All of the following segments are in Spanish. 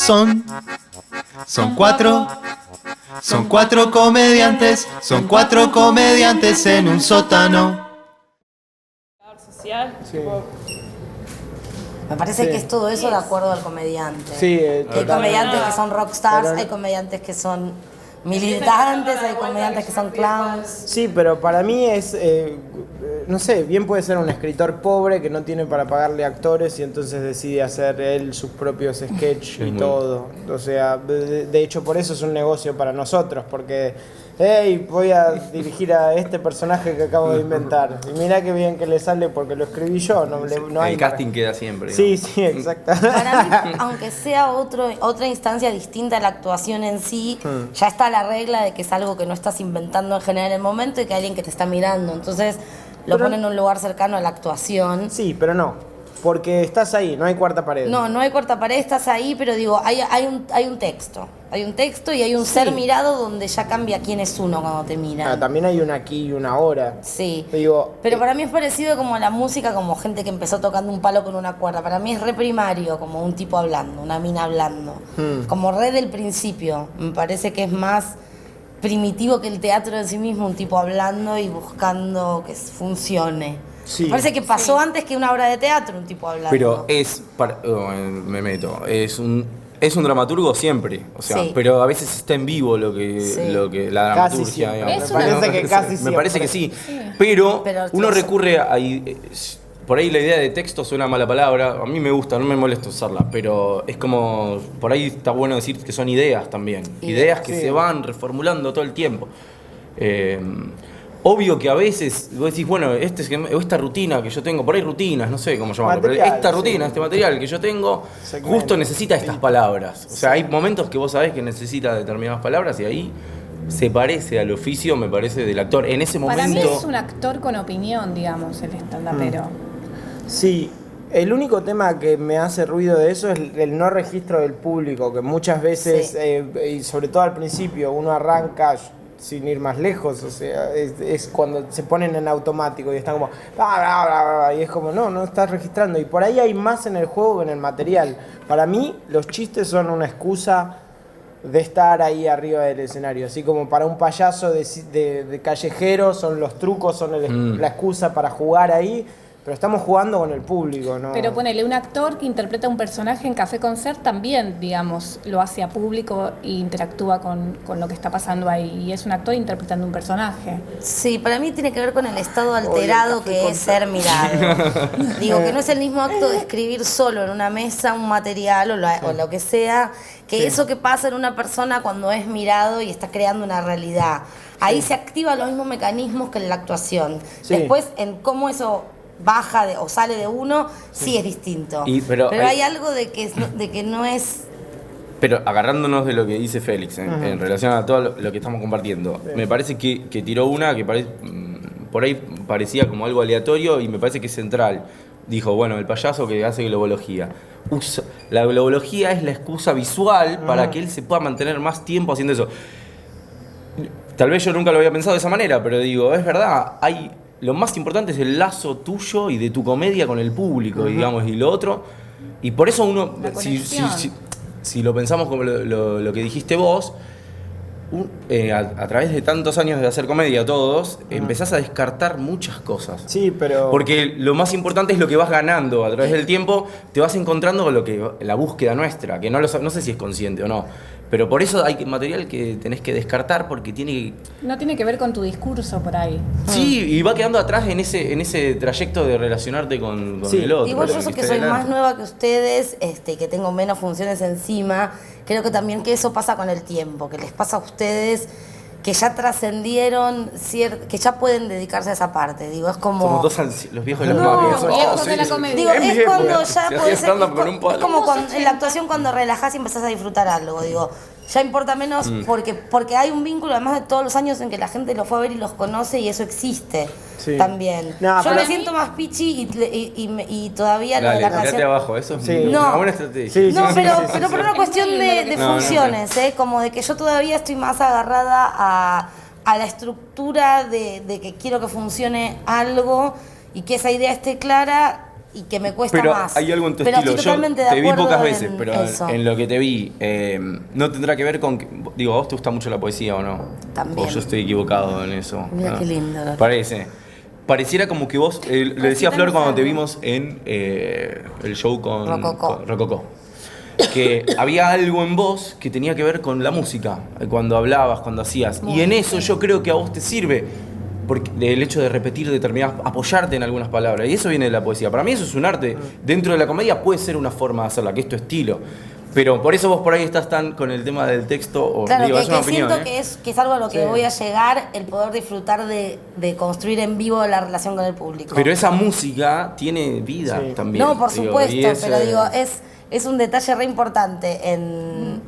Son cuatro. Son cuatro comediantes en un sótano. Social, Sí. Me parece Sí. que es todo eso de acuerdo al comediante. Sí, Hay comediantes que son rockstars, Pero- hay comediantes que son militantes, hay comediantes que son clowns. Sí, pero para mí es, no sé, bien puede ser un escritor pobre que no tiene para pagarle actores y entonces decide hacer él sus propios sketches y todo. O sea, de hecho por eso es un negocio para nosotros, porque, hey, voy a dirigir a este personaje que acabo de inventar. Y mirá qué bien que le sale porque lo escribí yo, no hay el casting queda siempre. Sí, ¿no? sí, exacto. Para mí, aunque sea otra instancia distinta a la actuación en sí, ya está la regla de que es algo que no estás inventando en general en el momento y que hay alguien que te está mirando. Entonces lo Pero- pone en un lugar cercano a la actuación. Sí, pero no, porque estás ahí, no hay cuarta pared. No hay cuarta pared, estás ahí, pero digo, hay un texto. Hay un texto y hay un ser mirado donde ya cambia quién es uno cuando te miran. También hay una aquí y una ahora. Sí. Digo, Pero para mí es parecido como a la música, como gente que empezó tocando un palo con una cuerda. Para mí es re primario, como un tipo hablando, una mina hablando. Como re del principio. Me parece que es más primitivo que el teatro en sí mismo, un tipo hablando y buscando que funcione. Sí. Me parece que pasó antes que una obra de teatro, un tipo hablando. Pero me meto, es un dramaturgo siempre, o sea, Sí. pero a veces está en vivo la Casi dramaturgia. siempre. digamos. Me parece que casi Me parece que siempre. sí, pero Pero uno sí. recurre a... Por ahí la idea de texto suena mala palabra, a mí me gusta, no me molesta usarla, pero es como, por ahí está bueno decir que son ideas también, ideas que Sí. se van reformulando todo el tiempo. Obvio que a veces vos decís, bueno, esta rutina que yo tengo, por ahí rutinas, no sé cómo llamarlo, pero Material, esta rutina, sí. este material que yo tengo, Segmento. justo necesita estas palabras. O sea, hay momentos que vos sabés que necesita determinadas palabras y ahí se parece al oficio, me parece, del actor. En ese momento... Para mí es un actor con opinión, digamos, el stand-upero. Sí, el único tema que me hace ruido de eso es el no registro del público, que muchas veces, Sí. y sobre todo al principio, uno arranca sin ir más lejos, o sea, es cuando se ponen en automático y están como, bla, bla, bla, bla, y es como, no estás registrando, y por ahí hay más en el juego que en el material. Para mí, los chistes son una excusa de estar ahí arriba del escenario, así como para un payaso de callejero son los trucos, son la excusa para jugar ahí, pero estamos jugando con el público, ¿no? Pero ponele, un actor que interpreta un personaje en Café Concert también, digamos, lo hace a público e interactúa con lo que está pasando ahí. Y es un actor interpretando un personaje. Sí, para mí tiene que ver con el estado alterado que es ser mirado. Digo, que no es el mismo acto de escribir solo en una mesa un material o lo que sea, que eso que pasa en una persona cuando es mirado y está creando una realidad. Ahí se activan los mismos mecanismos que en la actuación. Sí. Después, en cómo eso baja o sale de uno, sí es distinto. Pero hay algo de que no es... Pero agarrándonos de lo que dice Félix en relación a todo lo que estamos compartiendo, me parece que tiró una que por ahí parecía como algo aleatorio y me parece que es central. Dijo, bueno, el payaso que hace globología. La globología es la excusa visual para que él se pueda mantener más tiempo haciendo eso. Tal vez yo nunca lo había pensado de esa manera, pero digo, es verdad, lo más importante es el lazo tuyo y de tu comedia con el público, digamos, y lo otro. Y por eso uno, La conexión. si lo pensamos como lo que dijiste vos, a través de tantos años de hacer comedia todos, empezás a descartar muchas cosas. Sí, pero... Porque lo más importante es lo que vas ganando a través del tiempo, te vas encontrando con la búsqueda nuestra, que no sé si es consciente o no. Pero por eso hay material que tenés que descartar porque No tiene que ver con tu discurso por ahí. Sí, y va quedando atrás en ese trayecto de relacionarte con Sí. el otro. Igual yo con el que está soy delante. más nueva que ustedes, que tengo menos funciones encima, creo que también que eso pasa con el tiempo, que les pasa a ustedes que ya trascendieron, que ya pueden dedicarse a esa parte. Digo, es como... Somos los viejos de los No, más viejos. viejos de la comedia. Digo, En mi es cuando época, ya se hacía podés ser, stand-up con un palo. es como en la actuación cuando relajás y empezás a disfrutar algo, digo, ya importa menos porque hay un vínculo además de todos los años en que la gente los fue a ver y los conoce y eso existe Sí. también. No, Yo pero- me siento más pichi y todavía lo de Dale, la tirate canción... abajo, eso es Sí. una No. buena estrategia. Sí, No, sí, pero, sí, sí, pero sí. por una cuestión de No, funciones, como de que yo todavía estoy más agarrada a la estructura de que quiero que funcione algo y que esa idea esté clara y que me cuesta pero más. hay algo en tu pero estilo. estoy Yo totalmente de te vi acuerdo pocas veces, en pero eso. en lo que te vi, no tendrá que ver con que, digo, ¿a vos te gusta mucho la poesía o no? También. O yo estoy equivocado en eso. Mira ¿no? qué lindo. Pareciera como que vos, le decía a Flor cuando te vimos en el show con Rococó, que había algo en vos que tenía que ver con la música, cuando hablabas, cuando hacías. Y en eso yo creo que a vos te sirve porque el hecho de repetir determinadas, apoyarte en algunas palabras. Y eso viene de la poesía. Para mí eso es un arte. Dentro de la comedia puede ser una forma de hacerla, que es tu estilo. Pero por eso vos por ahí estás tan con el tema del texto. O, claro, digo, que, es una que opinión, siento que es algo a lo que voy a llegar, el poder disfrutar de construir en vivo la relación con el público. Pero esa música tiene vida también. No, por digo, supuesto, y pero digo, es un detalle re importante en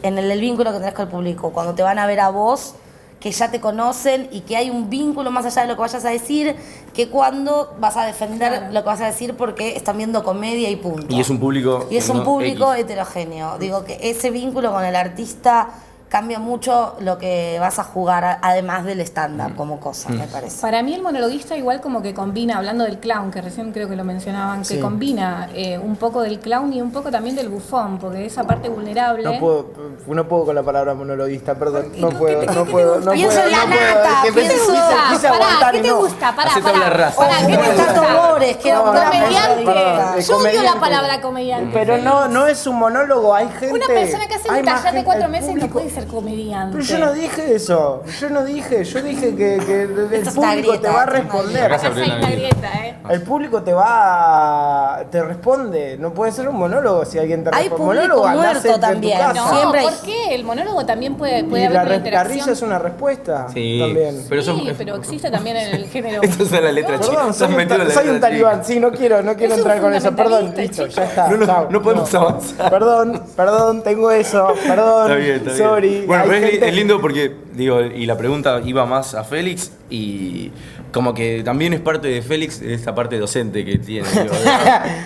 el vínculo que tenés con el público. Cuando te van a ver a vos, que ya te conocen y que hay un vínculo más allá de lo que vayas a decir, que cuando vas a defender lo que vas a decir porque están viendo comedia y punto. Y es un público. Y es un público X. heterogéneo. Digo que ese vínculo con el artista cambia mucho lo que vas a jugar, además del stand-up como cosa, me parece. Para mí el monologuista igual como que combina, hablando del clown, que recién creo que lo mencionaban, que combina un poco del clown y un poco también del bufón, porque esa parte vulnerable... No puedo con la palabra monologuista, perdón. No puedo. Pienso en la nata, Que me pienso- quise aguantar ¿qué y te no. gusta? Hacete hablar raza. ¿Qué me encantó Bores? Que era un gran Comediante. perdón, Yo odio la comediante. palabra comediante. Pero no es un monólogo, hay gente. Una persona que hace hay un más taller de gente, 4 el meses no público- puede ser comediante. Pero yo no dije eso. Yo dije que el Esto es una público te grieta, va a esto es una responder. Acá se Acá hay una grieta, El público te responde. No puede ser un monólogo si alguien te Hay responde. público Monólogo, andá a muerto hacer de tu también, casa. No, Siempre hay- ¿por qué? El monólogo también puede Y haber una la interacción. risa es una respuesta Sí, también. pero Sí, eso, pero existe también en el género. Esa es la letra chica. Perdón, Estás metido en la soy un letra talibán, chica. sí, no quiero Es un entrar con eso. Perdón, fundamentalista, listo, chico. ya está. chao, No podemos avanzar. Perdón, tengo eso. Perdón, Está bien. sorry. Bueno, Hay pero gente- es lindo porque, digo, y la pregunta iba más a Félix y como que también es parte de Félix esta parte docente que tiene. Digo,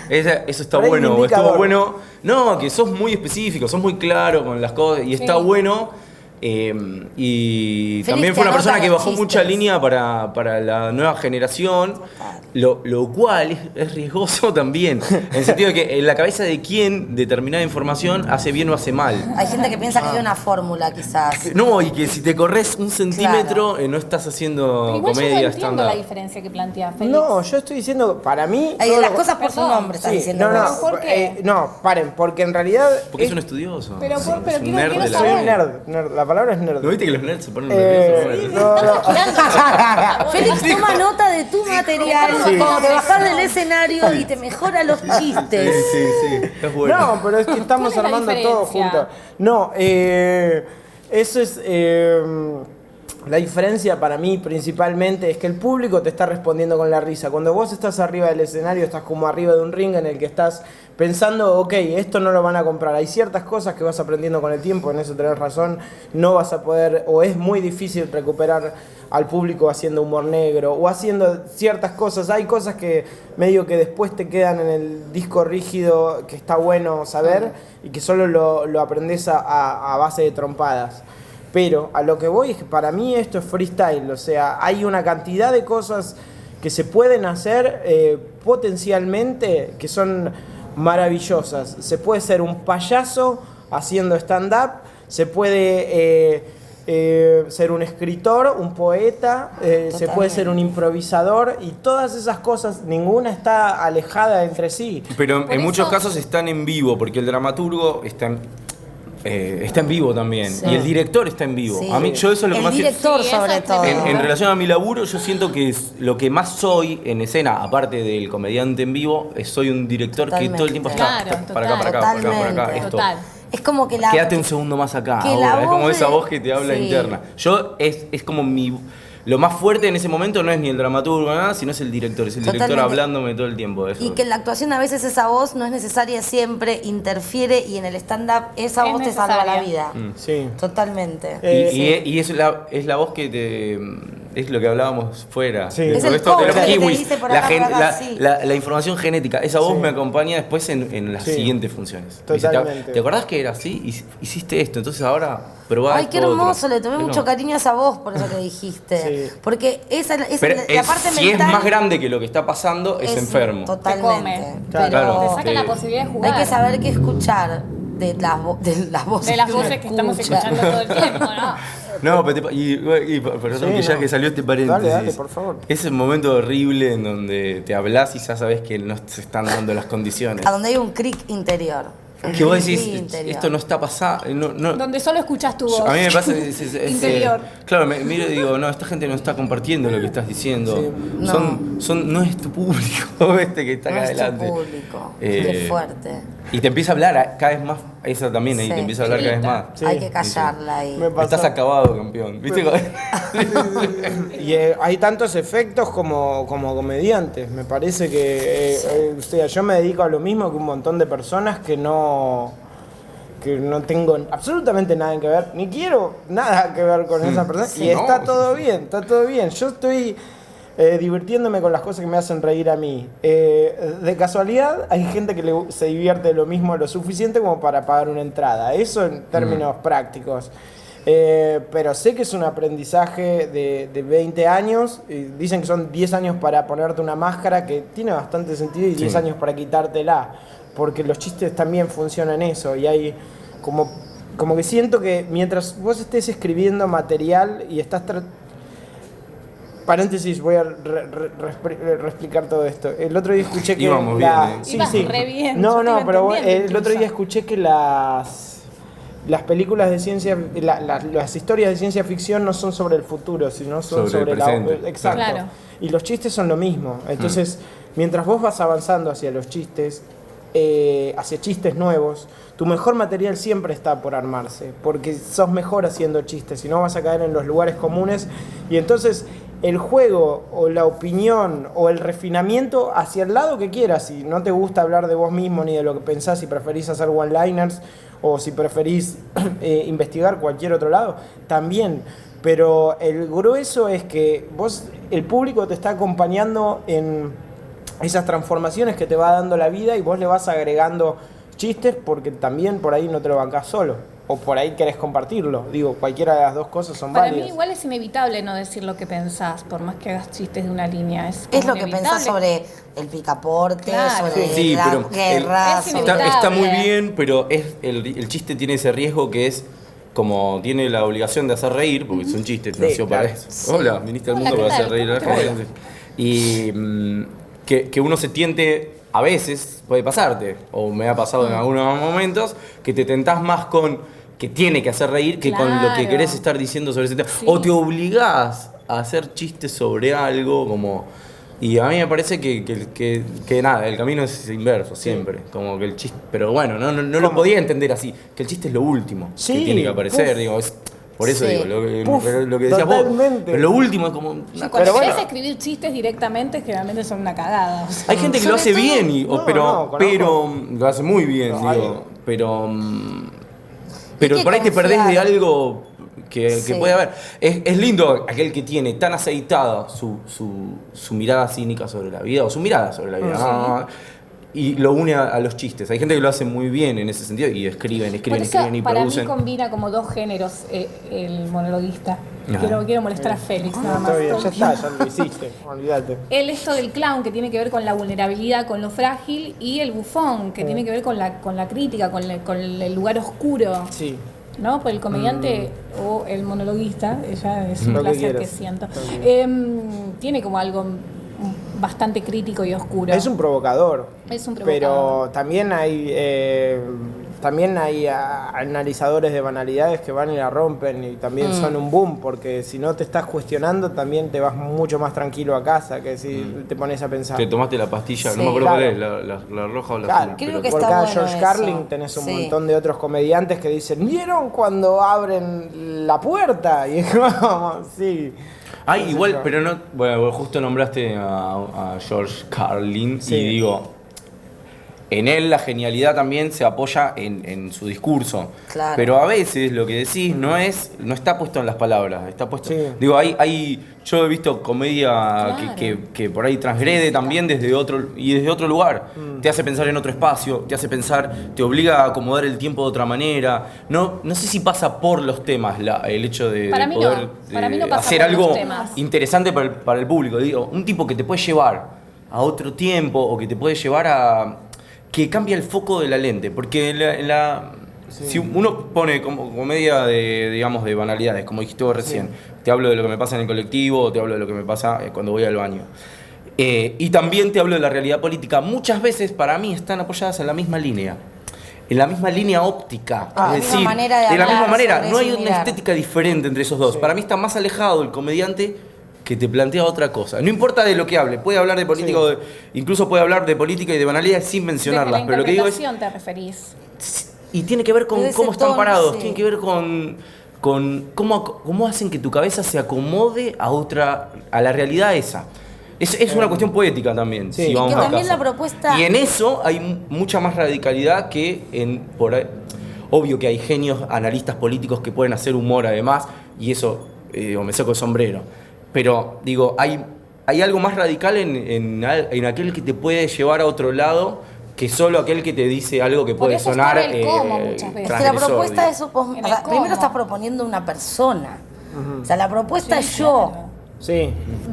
eso está bueno, o Reivindicador. estuvo bueno. No, que sos muy específico, sos muy claro con las cosas y está bueno. Y Félix también te fue una anota persona que los bajó chistes. mucha línea para la nueva generación, lo cual es riesgoso también, en el sentido de que en la cabeza de quién determinada información hace bien o hace mal. Hay gente que piensa que hay una fórmula, quizás. No, y que si te corres un centímetro no estás Pero haciendo igual yo no comedia entiendo la stand-up. diferencia que plantea Félix. No, yo estoy diciendo, para mí. Ay, todo las lo- cosas por su Perdón. nombre, estás Sí, diciendo. no, vos. ¿Por qué? no, paren, porque en realidad. Porque es un estudioso. Pero es un quiero nerd de la Soy un vida. nerd, la palabra es nerd. ¿No viste que los nerds se ponen nerviosos? Bueno. Félix toma nota de tu material cuando te bajas del escenario y te mejora los chistes. Sí, es bueno. No, pero es que estamos ¿Cuál es la armando todo diferencia? juntos. No, eso es. La diferencia para mí principalmente es que el público te está respondiendo con la risa. Cuando vos estás arriba del escenario, estás como arriba de un ring en el que estás pensando, ok, esto no lo van a comprar. Hay ciertas cosas que vas aprendiendo con el tiempo, en eso tenés razón. No vas a poder, o es muy difícil recuperar al público haciendo humor negro o haciendo ciertas cosas. Hay cosas que medio que después te quedan en el disco rígido que está bueno saber y que solo lo aprendés a base de trompadas. Pero a lo que voy es que para mí esto es freestyle, o sea, hay una cantidad de cosas que se pueden hacer potencialmente que son maravillosas. Se puede ser un payaso haciendo stand-up, se puede ser un escritor, un poeta, se puede ser un improvisador y todas esas cosas, ninguna está alejada entre sí. Pero Por en muchos eso- casos están en vivo, porque el dramaturgo está en vivo también. Sí. Y el director está en vivo. Sí. A mí, yo eso es lo que El más director, Sí, sobre eso todo. es En relación a mi laburo, yo siento que es lo que más soy en escena, aparte del comediante en vivo, soy un director que todo el tiempo está Totalmente. para acá, para acá, para acá, para acá, Totalmente. esto. Total. Es como que la. Quédate un segundo más acá, que la ahora. Es como voz esa de- voz que te habla sí. interna. Yo, es como lo más fuerte en ese momento no es ni el dramaturgo, nada, sino es el director. Es el director Totalmente. hablándome todo el tiempo de eso. Y que en la actuación a veces esa voz no es necesaria siempre, interfiere y en el stand-up esa Es voz te salva la necesaria. vida. Sí. Totalmente. Y es la voz que es lo que hablábamos fuera. Sí. Es el Esto de los coach que te kiwis, dice por la, acá, por acá, sí. la información genética, esa voz Sí. me acompaña después en las Sí. siguientes funciones. Me dice, Totalmente. ¿te acordás que era así? Hiciste esto, entonces ahora probá Ay, esto qué otro". hermoso, le tomé Es mucho como- cariño a esa voz por eso que dijiste. Sí. Porque esa Pero la parte si mental es más grande que lo que está pasando, es enfermo. Totalmente. come. Claro. Pero Te saca Sí. la posibilidad de jugar. hay que saber qué escuchar de las voces, de las que uno voces que estamos escucha. escuchando todo el tiempo, ¿no? No, pero perdón Sí, que ya no. que salió este paréntesis. Dale, por favor. Ese momento horrible en donde te hablas y ya sabes que no se están dando las condiciones. A donde hay un cric interior. Que vos Un decís, cric interior. esto no está pasando. No. Donde solo escuchas tu voz. A mí me pasa Interior. claro, me miro y digo, no, esta gente no está compartiendo lo que estás diciendo. Sí. No es tu público este que está acá Nuestro adelante. público. Eh, Qué fuerte. Y te empieza a hablar cada vez más, esa también ahí, Sí. te empieza a hablar cada vez más. Sí. Hay que callarla ahí. Me pasó. Estás acabado, campeón. ¿Viste? Y hay tantos efectos como comediantes. Me parece que o sea, yo me dedico a lo mismo que un montón de personas que no tengo absolutamente nada que ver, ni quiero nada que ver con esas personas. Sí, y no. está todo bien, está todo bien. Yo estoy divirtiéndome con las cosas que me hacen reír a mí. De casualidad, hay gente que se divierte lo mismo lo suficiente como para pagar una entrada. Eso en términos prácticos. Pero sé que es un aprendizaje de 20 años. Dicen que son 10 años para ponerte una máscara, que tiene bastante sentido, y 10 años para quitártela. Porque los chistes también funcionan eso. Y hay como que siento que mientras vos estés escribiendo material y estás... Paréntesis, voy a reexplicar todo esto. El otro día escuché que... Íbamos bien, ¿eh? Ibas re bien, yo No, te iba pero entendiendo el otro día incluso. escuché que las películas de ciencia, las historias de ciencia ficción no son sobre el futuro, sino son Sobre el la... presente. Exacto. Claro. Y los chistes son lo mismo. Entonces, mientras vos vas avanzando hacia los chistes, hacia chistes nuevos, tu mejor material siempre está por armarse, porque sos mejor haciendo chistes, si no vas a caer en los lugares comunes, y entonces el juego o la opinión o el refinamiento hacia el lado que quieras. Si no te gusta hablar de vos mismo ni de lo que pensás, si preferís hacer one-liners o si preferís investigar cualquier otro lado, también. Pero el grueso es que vos, el público te está acompañando en esas transformaciones que te va dando la vida, y vos le vas agregando chistes porque también por ahí no te lo bancás solo, o por ahí querés compartirlo. Digo, cualquiera de las dos cosas son Para válidas. mí igual es inevitable no decir lo que pensás, por más que hagas chistes de una línea. Es Es como lo que inevitable. pensás sobre el picaporte, Claro. sobre Sí, la pero guerra, es sobre- inevitable. está muy bien, pero el chiste tiene ese riesgo que es, como tiene la obligación de hacer reír, porque es un chiste, Sí, nació para claro. eso. Hola, viniste al Hola, mundo ¿qué para hacer tal? reír a la ¿Cómo te gente. Y que uno se tiente, a veces puede pasarte, o me ha pasado en algunos momentos, que te tentás más con que tiene que hacer reír que con lo que Claro. querés estar diciendo sobre ese tema. Sí. O te obligás a hacer chistes sobre algo, como... Y a mí me parece que nada, el camino es inverso, siempre. Como que el chiste... Pero bueno, no lo podía entender así, que el chiste es lo último Sí, que tiene que aparecer, uf. digo, por eso Sí. digo, Uf, lo que decías vos. totalmente. Pero lo último es como... Sí, una cuando Pero querés bueno. escribir chistes directamente, generalmente son una cagada. O sea, Hay gente que lo Sobre hace todo- bien, No, pero conozco. lo hace muy bien, No, digo. Pero que por ahí te perdés de confiar. algo que Sí. puede haber. Es lindo aquel que tiene tan aceitada su mirada cínica sobre la vida, o su mirada sobre la vida, ¿no? Y lo une a los chistes. Hay gente que lo hace muy bien en ese sentido, y escriben por eso, y para producen. mí combina como dos géneros el monologuista. Ajá. Quiero molestar a Félix, nada más. Está bien, ya está, ya lo hiciste, olvídate. El esto del clown, que tiene que ver con la vulnerabilidad, con lo frágil, y el bufón, que tiene que ver con la crítica, con el lugar oscuro. Sí. ¿No? Pues el comediante o el monologuista, ella es un Lo que placer que quieras. siento, Lo que tiene como algo bastante crítico y oscuro. Es un provocador. Es un Pero provocador. también hay analizadores de banalidades que van y la rompen, y también son un boom, porque si no te estás cuestionando, también te vas mucho más tranquilo a casa que si te pones a pensar. Te tomaste la pastilla, Sí, no me acuerdo cuál claro. es, la roja o la Claro, azul. Creo pero- que Por está cada bueno George eso. Carlin tenés un Sí. montón de otros comediantes que dicen, ¿vieron cuando abren la puerta? Y es como, sí. Ay, Qué igual, sé yo. pero no. Bueno, vos justo nombraste a George Carlin Sí. y digo. en él la genialidad también se apoya en su discurso. Claro. Pero a veces lo que decís no está puesto en las palabras, está puesto. Sí. Digo, yo he visto comedia Claro. que por ahí transgrede también desde otro lugar. Te hace pensar en otro espacio, te hace pensar, te obliga a acomodar el tiempo de otra manera. No sé si pasa por los temas el hecho de Para mí poder no. Para mí no pasa hacer por los algo temas. interesante para el público. Digo, un tipo que te puede llevar a otro tiempo o que te puede llevar a que cambia el foco de la lente, porque si uno pone como comedia de banalidades, como dijiste vos recién, te hablo de lo que me pasa en el colectivo, te hablo de lo que me pasa cuando voy al baño. Y también te hablo de la realidad política. Muchas veces para mí están apoyadas en la misma línea óptica. La Es misma decir, manera de la hablar misma manera, sobre no hay eso y una mirar. estética diferente entre esos dos. Para mí está más alejado el comediante que te plantea otra cosa. No importa de lo que hable, puede hablar de política, incluso puede hablar de política y de banalidades sin mencionarlas, pero lo que digo es... ¿Te referís? Y tiene que ver con Pero ese cómo están tono, parados, sí. tiene que ver con cómo hacen que tu cabeza se acomode a la realidad esa. Es una cuestión poética también, Sí. si Y vamos que al también caso. la propuesta- Y en eso hay mucha más radicalidad que por ahí. Obvio que hay genios, analistas políticos que pueden hacer humor además, y eso me saco el sombrero. Pero digo, hay algo más radical en aquel que te puede llevar a otro lado que solo aquel que te dice algo que Por puede eso sonar está en el cómo muchas veces. Es que la transgresor, propuesta digo. es, o En sea, el primero cómo. estás proponiendo una persona. O sea, la propuesta Sí, es yo. claro. Sí.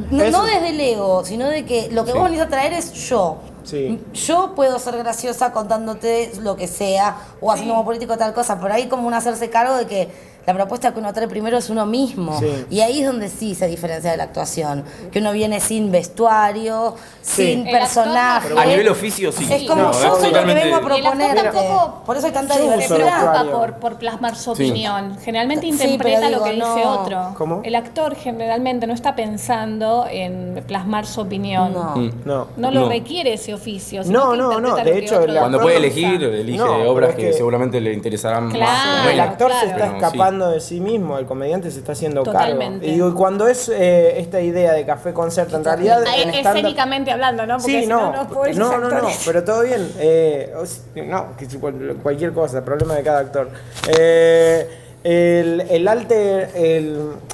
No, Eso- no desde el ego, sino de que lo que vos venís a traer es yo. Sí. Yo puedo ser graciosa contándote lo que sea o haciendo como político tal cosa, pero hay como un hacerse cargo de que la propuesta que uno trae primero es uno mismo. Sí. Y ahí es donde sí se diferencia de la actuación. Que uno viene sin vestuario, sin El actor personaje. no- A nivel oficio, sí. Es como No, yo es soy lo que totalmente- vengo a Y el actor proponerte. tampoco Por eso hay tanta Yo uso se diversidad. vestuario. preocupa por plasmar su Sí. opinión. Generalmente Sí, interpreta pero lo que digo, dice no. otro. ¿Cómo? El actor generalmente no está pensando en plasmar su opinión. No. No. Lo No. requiere ese oficio. No, sino que no, interpreta no, lo de que hecho, otro el Cuando actor puede piensa. elegir, elige No, pero obras es que que- seguramente le interesarán Claro. más. El actor se claro. está Pero sí. escapando de sí mismo, el comediante se está haciendo Totalmente. cargo. Y digo, cuando es esta idea de café concierto, en realidad en stand-up- Escénicamente hablando, ¿no? Porque Sí, si no, no, pobres no, actores. pero todo bien. No, que cualquier cosa, problema de cada actor.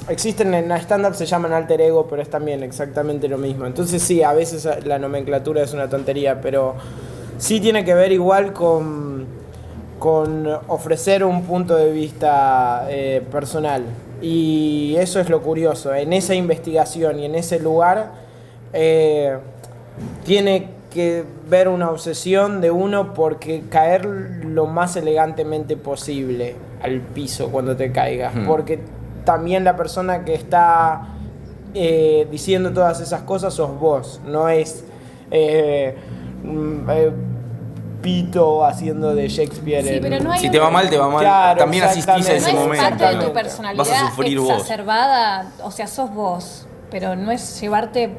Existen en stand-up, se llaman alter ego, pero es también exactamente lo mismo. Entonces sí, a veces la nomenclatura es una tontería, pero sí tiene que ver igual con ofrecer un punto de vista personal. Y eso es lo curioso. En esa investigación y en ese lugar tiene que ver una obsesión de uno porque caer lo más elegantemente posible al piso cuando te caigas. Porque también la persona que está diciendo todas esas cosas sos vos, no es Pito haciendo de Shakespeare. Sí, pero no hay Si te va mal, te va mal. Claro, También asistís a ese exactamente. No es momento. parte de tu Exactamente. personalidad Vas a sufrir vos. exacerbada, o sea, sos vos, pero no es llevarte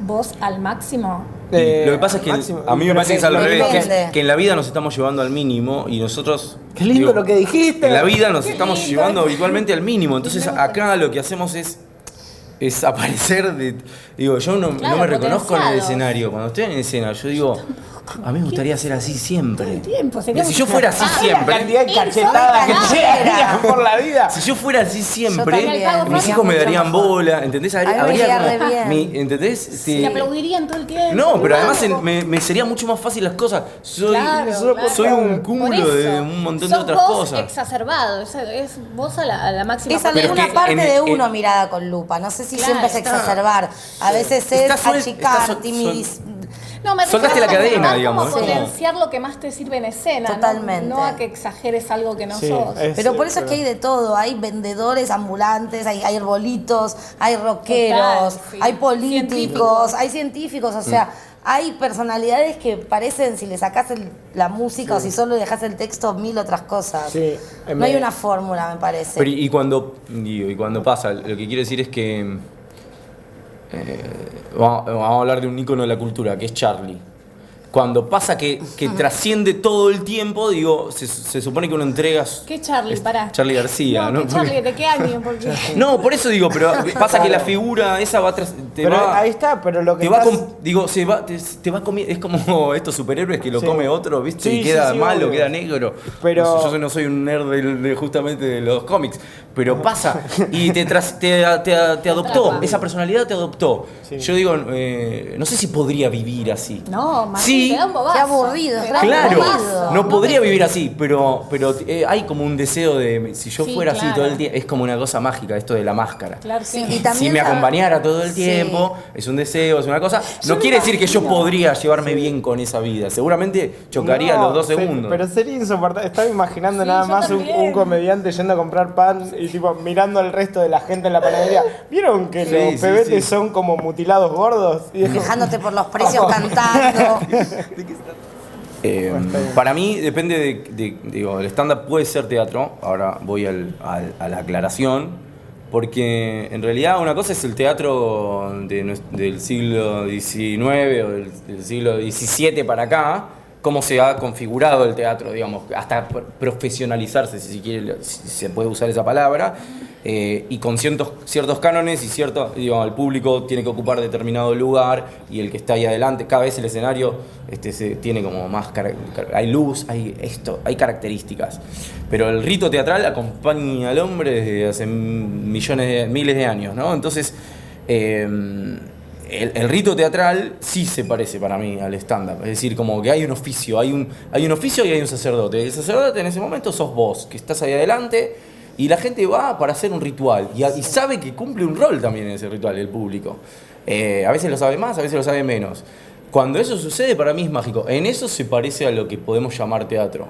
vos al máximo. Lo que pasa es que máximo. a mí me Pero parece que es al depende. revés, que en la vida nos estamos llevando al mínimo y nosotros... Qué lindo lo que dijiste. En la vida nos Qué estamos lindo. llevando habitualmente al mínimo, entonces acá lo que hacemos es aparecer de... Digo, yo no Claro, me reconozco en el potenciados. escenario. Cuando estoy en escena, yo digo, a mí me gustaría ser así siempre. Tiempo, Mira, si yo fuera así siempre... Cantidad de cachetadas que soy te darían por la vida. Si yo fuera así siempre, Yo también, mis me hijos me mucho darían mejor. bola, ¿entendés? A mí me iría re bien. ¿Entendés? Te aplaudirían todo el tiempo. No, pero Vamos. además me sería mucho más fácil las cosas. Soy Claro. un Por cúmulo eso, de un montón de sos otras vos cosas. exacerbado, es vos a la máxima. Es Pero alguna que parte en- de uno en- mirada con lupa. No sé si Claro, siempre es está- exacerbar. A veces es Está achicar, está timidez. No, me Soltaste refiero la a cadena, más digamos, como ¿no? potenciar lo que más te sirve en escena. Totalmente. No a que exageres algo que no Sí, sos. Pero por eso es que hay de todo. Hay vendedores ambulantes, hay herbolitos, hay rockeros, Total, sí. hay políticos, Científicos. hay científicos. O sea, hay personalidades que parecen, si le sacás la música o si solo le dejás el texto, mil otras cosas. Sí, No hay una fórmula, me parece. Pero y cuando pasa, lo que quiero decir es que vamos a hablar de un ícono de la cultura, que es Charlie. Cuando pasa que trasciende todo el tiempo, digo, se supone que uno entrega... ¿Qué Charlie? Pará. Charlie García, ¿no? ¿Qué Charlie? ¿De qué año? Porque... No, por eso digo, pero pasa que la figura esa va ahí está, pero lo que te va te va comiendo, es como estos superhéroes que lo come otro, ¿viste? Sí, y queda malo, obvio. queda negro. Pero... Yo no soy un nerd justamente de los cómics, pero pasa y te adoptó, esa personalidad te adoptó. Sí. Yo digo, no sé si podría vivir así. No, Martín, Sí. te da un bobazo. Qué aburrido, es Claro, aburrido. no podría vivir así, pero hay como un deseo de, si yo Sí, fuera así claro. todo el tiempo, es como una cosa mágica esto de la máscara. Claro, sí. Y también Si me acompañara todo el Sí. tiempo, es un deseo, es una cosa. No quiere decir que yo podría llevarme bien con esa vida. Seguramente chocaría No, los 2 segundos. Pero sería insoportable. Estaba imaginando Sí, nada yo más un también. comediante yendo a comprar pan y tipo mirando al resto de la gente en la panadería. ¿Vieron que Sí, los sí, pebetes sí. son como mutilados gordos? Y es como, Dejándote por los precios cantando. Para mí depende digo, el stand-up puede ser teatro, ahora voy a la aclaración, porque en realidad una cosa es el teatro del siglo XIX o del siglo XVII para acá, cómo se ha configurado el teatro, digamos, hasta profesionalizarse, si se puede usar esa palabra, y con ciertos cánones y digamos, el público tiene que ocupar determinado lugar y el que está ahí adelante, cada vez el escenario tiene como más, hay luz, hay características. Pero el rito teatral acompaña al hombre desde hace miles de años, ¿no? Entonces, el rito teatral sí se parece para mí al stand-up. Es decir, como que hay un oficio, hay un oficio y hay un sacerdote. El sacerdote en ese momento sos vos, que estás ahí adelante, y la gente va para hacer un ritual. Y sabe que cumple un rol también en ese ritual, el público. A veces lo sabe más, a veces lo sabe menos. Cuando eso sucede, para mí es mágico. En eso se parece a lo que podemos llamar teatro.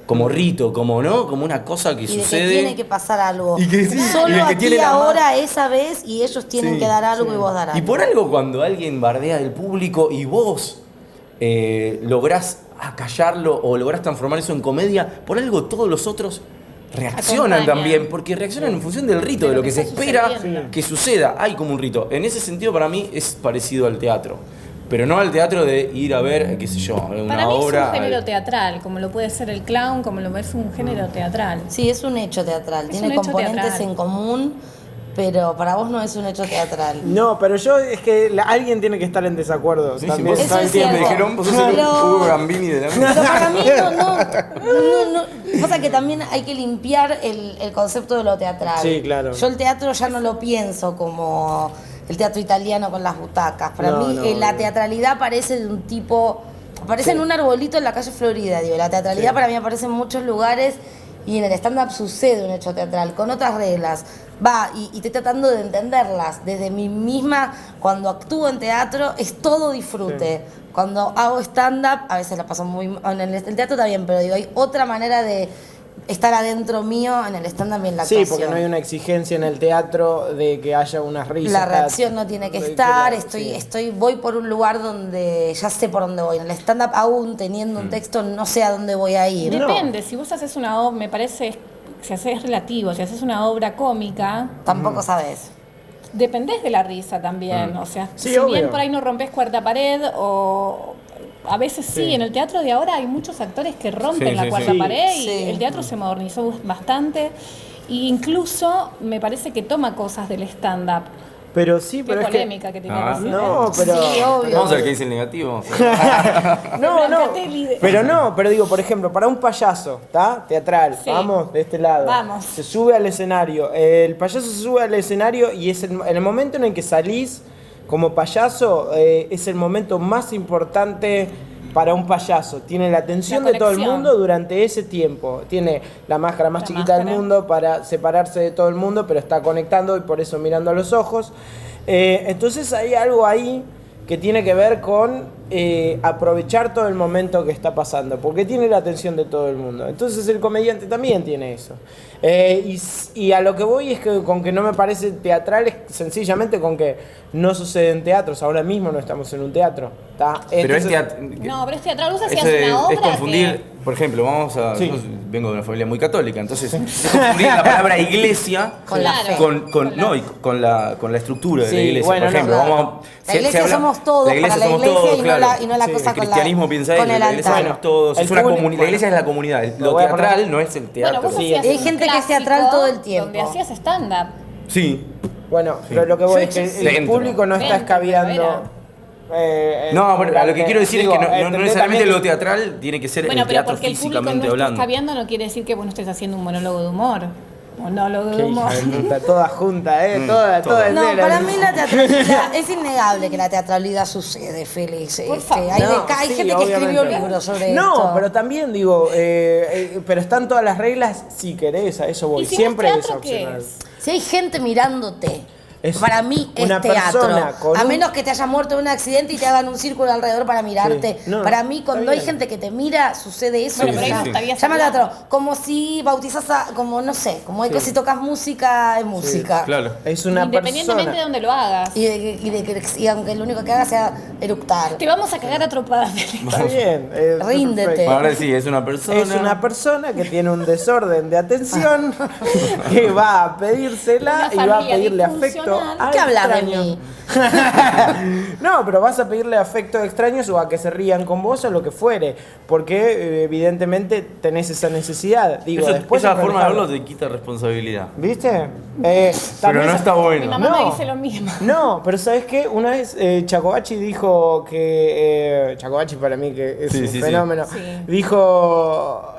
Como rito, como una cosa que Y sucede. de que tiene que pasar algo. Y que sí, Solo y el que aquí tiene la ahora, esa vez, y ellos tienen Sí, que dar algo y vos dar algo. Y por algo cuando alguien bardea del público y vos lográs acallarlo o lográs transformar eso en comedia, por algo todos los otros reaccionan Acompañan. también, porque reaccionan en función del rito, de lo que se está espera sucediendo. que suceda. Hay como un rito. En ese sentido, para mí, es parecido al teatro. Pero no al teatro de ir a ver, qué sé yo, una Para mí obra. es un género teatral, como lo puede ser el clown, como lo es un género teatral. Sí, es un hecho teatral. Es Tiene un hecho componentes teatral. en común, pero para vos no es un hecho teatral. no, pero es que alguien tiene que estar en desacuerdo Sí, también. vos Eso todo el es tiempo. me cierto. dijeron, vos sos el Pero- Hugo Gambini de la Pero para mí no. Pasa que también hay que limpiar el concepto de lo teatral. Sí, claro. Yo el teatro ya no lo pienso como el teatro italiano con las butacas. Para No, mí no, la no. teatralidad aparece de un tipo... Aparece en un arbolito en la calle Florida, digo. La teatralidad para mí aparece en muchos lugares y en el stand-up sucede un hecho teatral, con otras reglas. Va, y estoy tratando de entenderlas. Desde mí misma, cuando actúo en teatro, es todo disfrute. Cuando hago stand-up, a veces la paso muy... En el teatro está bien, pero digo, hay otra manera de estar adentro mío en el stand-up y en la Sí, actuación. porque no hay una exigencia en el teatro de que haya unas risas. La reacción no tiene que estar, Sí. voy por un lugar donde ya sé por dónde voy. En el stand-up aún teniendo un texto no sé a dónde voy a ir. No. Depende, si vos haces una obra, me parece, si haces relativo, si haces una obra cómica, Tampoco sabes. dependés de la risa también. O sea, Sí, si obvio. bien por ahí no rompes cuarta pared o... A veces sí, en el teatro de ahora hay muchos actores que rompen Sí, la sí, cuarta sí. pared y Sí. el teatro se modernizó bastante. E incluso me parece que toma cosas del stand-up. Pero sí, Qué pero es que... polémica que tiene recién, No, ¿eh? pero... Sí, obvio. Vamos a ver qué dice el negativo. No, no. Brancatelli de- Pero digo, por ejemplo, para un payaso, ¿está? Teatral, Sí. vamos, de este lado. Vamos. Se sube al escenario. El payaso se sube al escenario y en el momento en el que salís como payaso, es el momento más importante para un payaso. Tiene la atención La de todo el conexión. mundo durante ese tiempo. Tiene la máscara más La chiquita del máscara. mundo para separarse de todo el mundo, pero está conectando y por eso mirando a los ojos. Entonces hay algo ahí que tiene que ver con aprovechar todo el momento que está pasando, porque tiene la atención de todo el mundo. Entonces el comediante también tiene eso. Y a lo que voy es que con que no me parece teatral es sencillamente con que no sucede en teatros. Ahora mismo no estamos en un teatro. ¿Tá? Pero es Entonces- teatro. No, pero es teatral. Vos Eso hacías una obra es confundir, que... por ejemplo, vamos a... Sí. vengo de una familia muy católica, entonces confundir la palabra iglesia Con la fe. con la estructura de la Sí, iglesia. bueno, Por ejemplo, no, vamos La iglesia somos todos, la iglesia para la somos iglesia todos, y claro. no la cosa El con la- cristianismo piensa con eso, el la iglesia altar. somos todos. El Es una público, la iglesia es la comunidad. Lo Lo voy a poner- teatral no es el teatro. Bueno, vos Sí, hacías hay un gente que es clásico teatral todo el tiempo. Donde hacías stand-up. Sí. Bueno, pero lo que voy es que el Dentro. público no está Dentro, escabeando. No, pero a lo que quiero decir es que no entendé necesariamente también- lo teatral tiene que ser Bueno, el pero teatro porque el público no físicamente esté hablando. escabeando no quiere decir que vos no estés haciendo un monólogo de humor. Monólogo de Qué humor. hija de puta, toda junta, toda todo. No, entera. para mí la teatralidad, es innegable que la teatralidad sucede, Félix. favor. Hay, No, hay sí, gente que escribió obviamente. libros sobre No, esto. pero también digo, pero están todas las reglas si querés, a eso voy. ¿Y si Siempre no es es teatro, qué opcional. es? Si hay gente mirándote, Es para mí es una teatro. persona con A un- menos que te hayas muerto en un accidente y te hagan un círculo alrededor para mirarte. Sí. No, para mí, está cuando hay bien. gente que te mira, sucede eso. Bueno, y pero ahí ya. no estarías Llama hablando. teatro. Como si bautizas a, como no sé, como hay que si tocas música, es música. Claro. Es una Independientemente persona. de donde lo hagas. Y aunque lo único que haga sea eructar. Te vamos a cagar a trompadas. Está bien. Ríndete. perfecto. Ahora sí, es una persona. Es una persona que tiene un desorden de atención, que va a pedírsela Una y va a familia pedirle afecto disfuncional. a ¿Qué hablas de extraños. mí? No, pero vas a pedirle afecto a extraños o a que se rían con vos o lo que fuere, porque evidentemente tenés esa necesidad. Digo, después esa es forma de relajado. verlo te quita responsabilidad. ¿Viste? Pero también no sa- está Mi bueno. mamá No. me dice lo mismo. No, pero ¿sabes qué? Una vez Chacobachi dijo que... Chacobachi para mí que es Sí, un sí, sí. fenómeno. Sí. Dijo...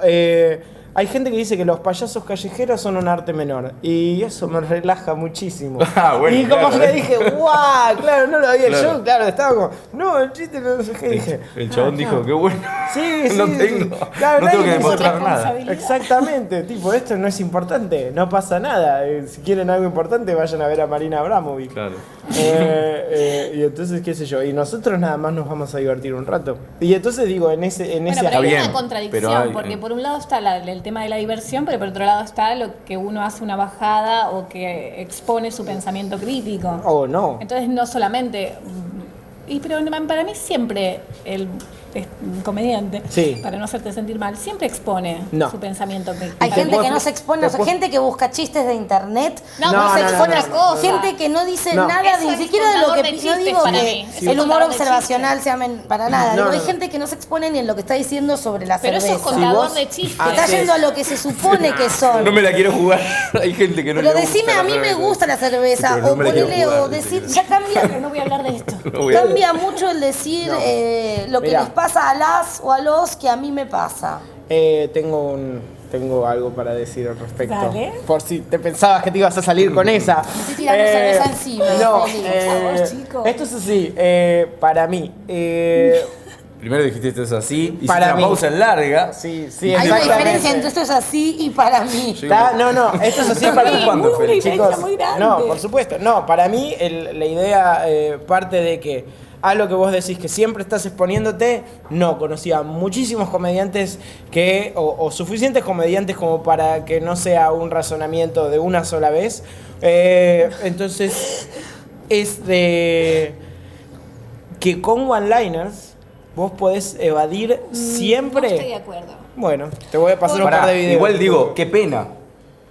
hay gente que dice que los payasos callejeros son un arte menor. Y eso me relaja muchísimo. Ah, bueno, y como claro. que dije, ¡guau! Claro, no lo había Claro. yo. Claro, estaba como, no, el chiste no sé qué. Dije, El chabón dijo, qué bueno. sí, sí. No sí. tengo. Claro, No tengo que nadie hizo demostrar nada. responsabilidad. Exactamente, tipo, esto no es importante, no pasa nada. Si quieren algo importante, vayan a ver a Marina Abramovic. Claro. Y entonces, qué sé yo, y nosotros nada más nos vamos a divertir un rato. Y entonces digo, en ese Bueno, pero Está hay bien, una contradicción, pero hay- porque por un lado está el tema de la diversión, pero por otro lado está lo que uno hace una bajada o que expone su pensamiento crítico. Oh, no. Entonces no solamente... pero para mí siempre el comediante, Sí. para no hacerte sentir mal, siempre expone No. su pensamiento crítico. Hay Te gente puedo- que no se expone, te o sea, puedo- gente que busca chistes de internet. No, No, no, se no, expone no, otra no. cosa. Gente que no dice No. nada, Eso ni es siquiera de lo contador que de no chistes digo para que mí. Es el un humor contador de observacional chistes. sea para nada. No, Digo, hay no. gente que no se expone ni en lo que está diciendo sobre la Pero eso cerveza. es contador vos de chistes. haces- Está yendo a lo que se supone que son. No me la quiero jugar. Hay gente que no Pero le gusta decime, la a mí me cerveza. gusta la cerveza. Sí, pero no O me la quiero ponele, jugar, o dice decir, que- ya cambia. Pero no voy a hablar de esto. No voy a- Cambia mucho el decir No. lo que Mirá. les pasa a las o a los que a mí me pasa. Tengo algo para decir al respecto. Dale. Por si te pensabas que te ibas a salir con esa. estoy tirando cerveza encima, No, Félix. Por favor, chicos. esto es así. Para mí. Primero dijiste esto es así, hiciste Para una mí. pausa larga. Sí, sí, Hay una exactamente. diferencia entre esto es así y para mí. No, esto es así Está para preocupando, una Félix. diferencia chicos. muy grande. No, por supuesto. No, para mí la idea parte de que a lo que vos decís que siempre estás exponiéndote, no, conocía muchísimos comediantes que, o suficientes comediantes como para que no sea un razonamiento de una sola vez. Entonces, es de que con one-liners vos podés evadir siempre. No estoy de acuerdo. Bueno, te voy a pasar un Pará, par de videos. igual digo, qué pena.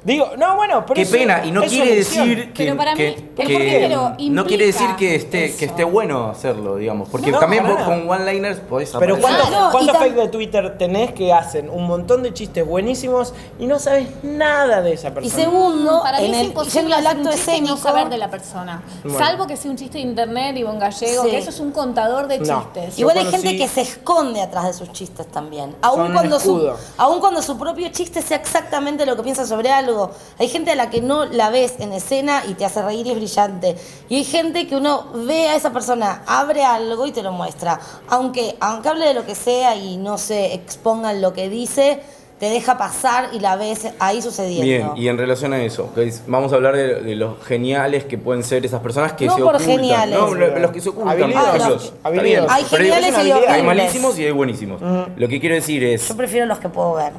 Digo, no, bueno, pero Qué eso pena. Y no es quiere elección. decir que. Pero para mí, que- el por que- qué, pero no quiere implica decir que eso. esté bueno hacerlo, digamos. Porque No, también para vos nada. con one-liners podés Pero aparecer. ¿cuántos, Claro, cuántos y tam- fake de Twitter tenés que hacen un montón de chistes buenísimos y no sabes nada de esa Y persona? segundo, Para mí en es el, imposible yendo al hacer un acto chiste y no escénico, saber de la persona. Bueno. Salvo que sea un chiste de internet y buen gallego, Sí. que eso es un contador de No. chistes. Yo igual hay conocí- gente que se esconde atrás de sus chistes también. Son Aun un cuando, escudo. aun cuando su propio chiste sea exactamente lo que piensa sobre algo. Hay gente a la que no la ves en escena y te hace reír y es brillante. Y hay gente que uno ve a esa persona, abre algo y te lo muestra. Aunque hable de lo que sea y no se exponga en lo que dice, te deja pasar y la ves ahí sucediendo. Bien, y en relación a eso, vamos a hablar de los geniales que pueden ser esas personas que No se por ocultan. geniales. No, los que se ocultan. Habilidosos, por ejemplo. Está habilidosos. bien, Hay pero digo, geniales es una y habilidad. hay horribles. malísimos y hay buenísimos. Lo que quiero decir es, Yo prefiero los que puedo ver.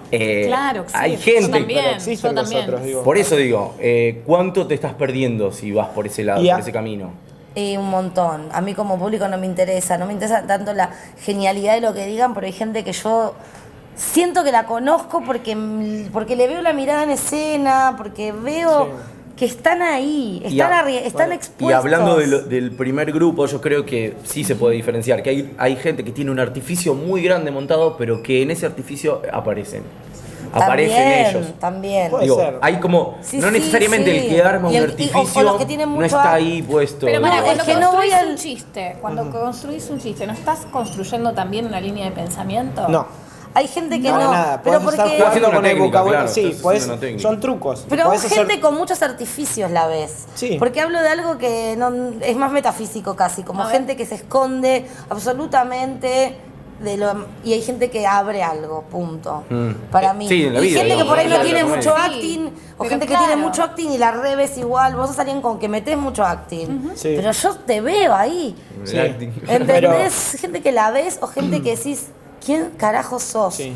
Claro, sí. hay Yo gente. también. Pero existen yo los también. otros, digo. Por eso digo, ¿cuánto te estás perdiendo si vas por ese lado, Y a- por ese camino? Un montón. A mí como público no me interesa tanto la genialidad de lo que digan, pero hay gente que yo siento que la conozco porque le veo la mirada en escena, porque veo que están ahí, están expuestos. Y hablando del primer grupo, yo creo que sí se puede diferenciar, que hay gente que tiene un artificio muy grande montado, pero que en ese artificio aparecen ellos. También. Puede ser. Hay como, no necesariamente el que arma un artificio o los que tienen mucho no está ahí puesto. Pero No, cuando es que no voy construís al- un chiste, cuando construís un chiste, ¿no estás construyendo también una línea de pensamiento? No. Hay gente que No, no, nada, pero podés estar porque Estás haciendo jugando con una el técnica, vocabulario. claro, Sí, estás haciendo una técnica. son trucos. pero Podés gente hacer- con muchos artificios la ves. Sí. Porque hablo de algo que no, es más metafísico casi, como A ver. gente que se esconde absolutamente y hay gente que abre algo, punto. Para mí. Sí, en la y vida, gente que digamos, por ahí en no la tiene comedia. mucho Sí, acting, o pero gente que claro. tiene mucho acting y la ves igual. Vos sos alguien con que metés mucho acting. Sí. Pero yo te veo ahí. Sí. ¿Entendés? Gente que la ves o gente que decís, ¿quién carajo sos? Sí.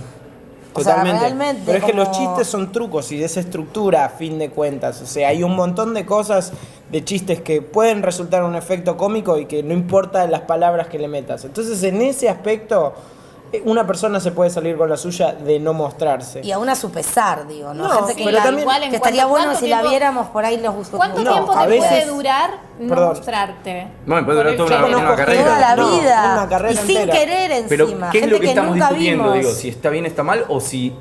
O sea, Totalmente. realmente Pero es que como- los chistes son trucos y de esa estructura a fin de cuentas. O sea, hay un montón de cosas de chistes que pueden resultar un efecto cómico y que no importa las palabras que le metas. Entonces, en ese aspecto, una persona se puede salir con la suya de no mostrarse. Y aún a su pesar, digo, ¿no? No, Gente que, pero también- igual en que estaría cuanto- bueno ¿cuánto si la tiempo- viéramos por ahí los buscos. ¿Cuánto No, tiempo a te veces- puede durar no Perdón. mostrarte? Bueno, puede durar Por toda el una género. carrera. Toda la No, vida. una carrera y sin entera. querer Pero encima. ¿qué es gente lo que estamos nunca discutiendo? vimos. Digo, si está bien, está mal o si...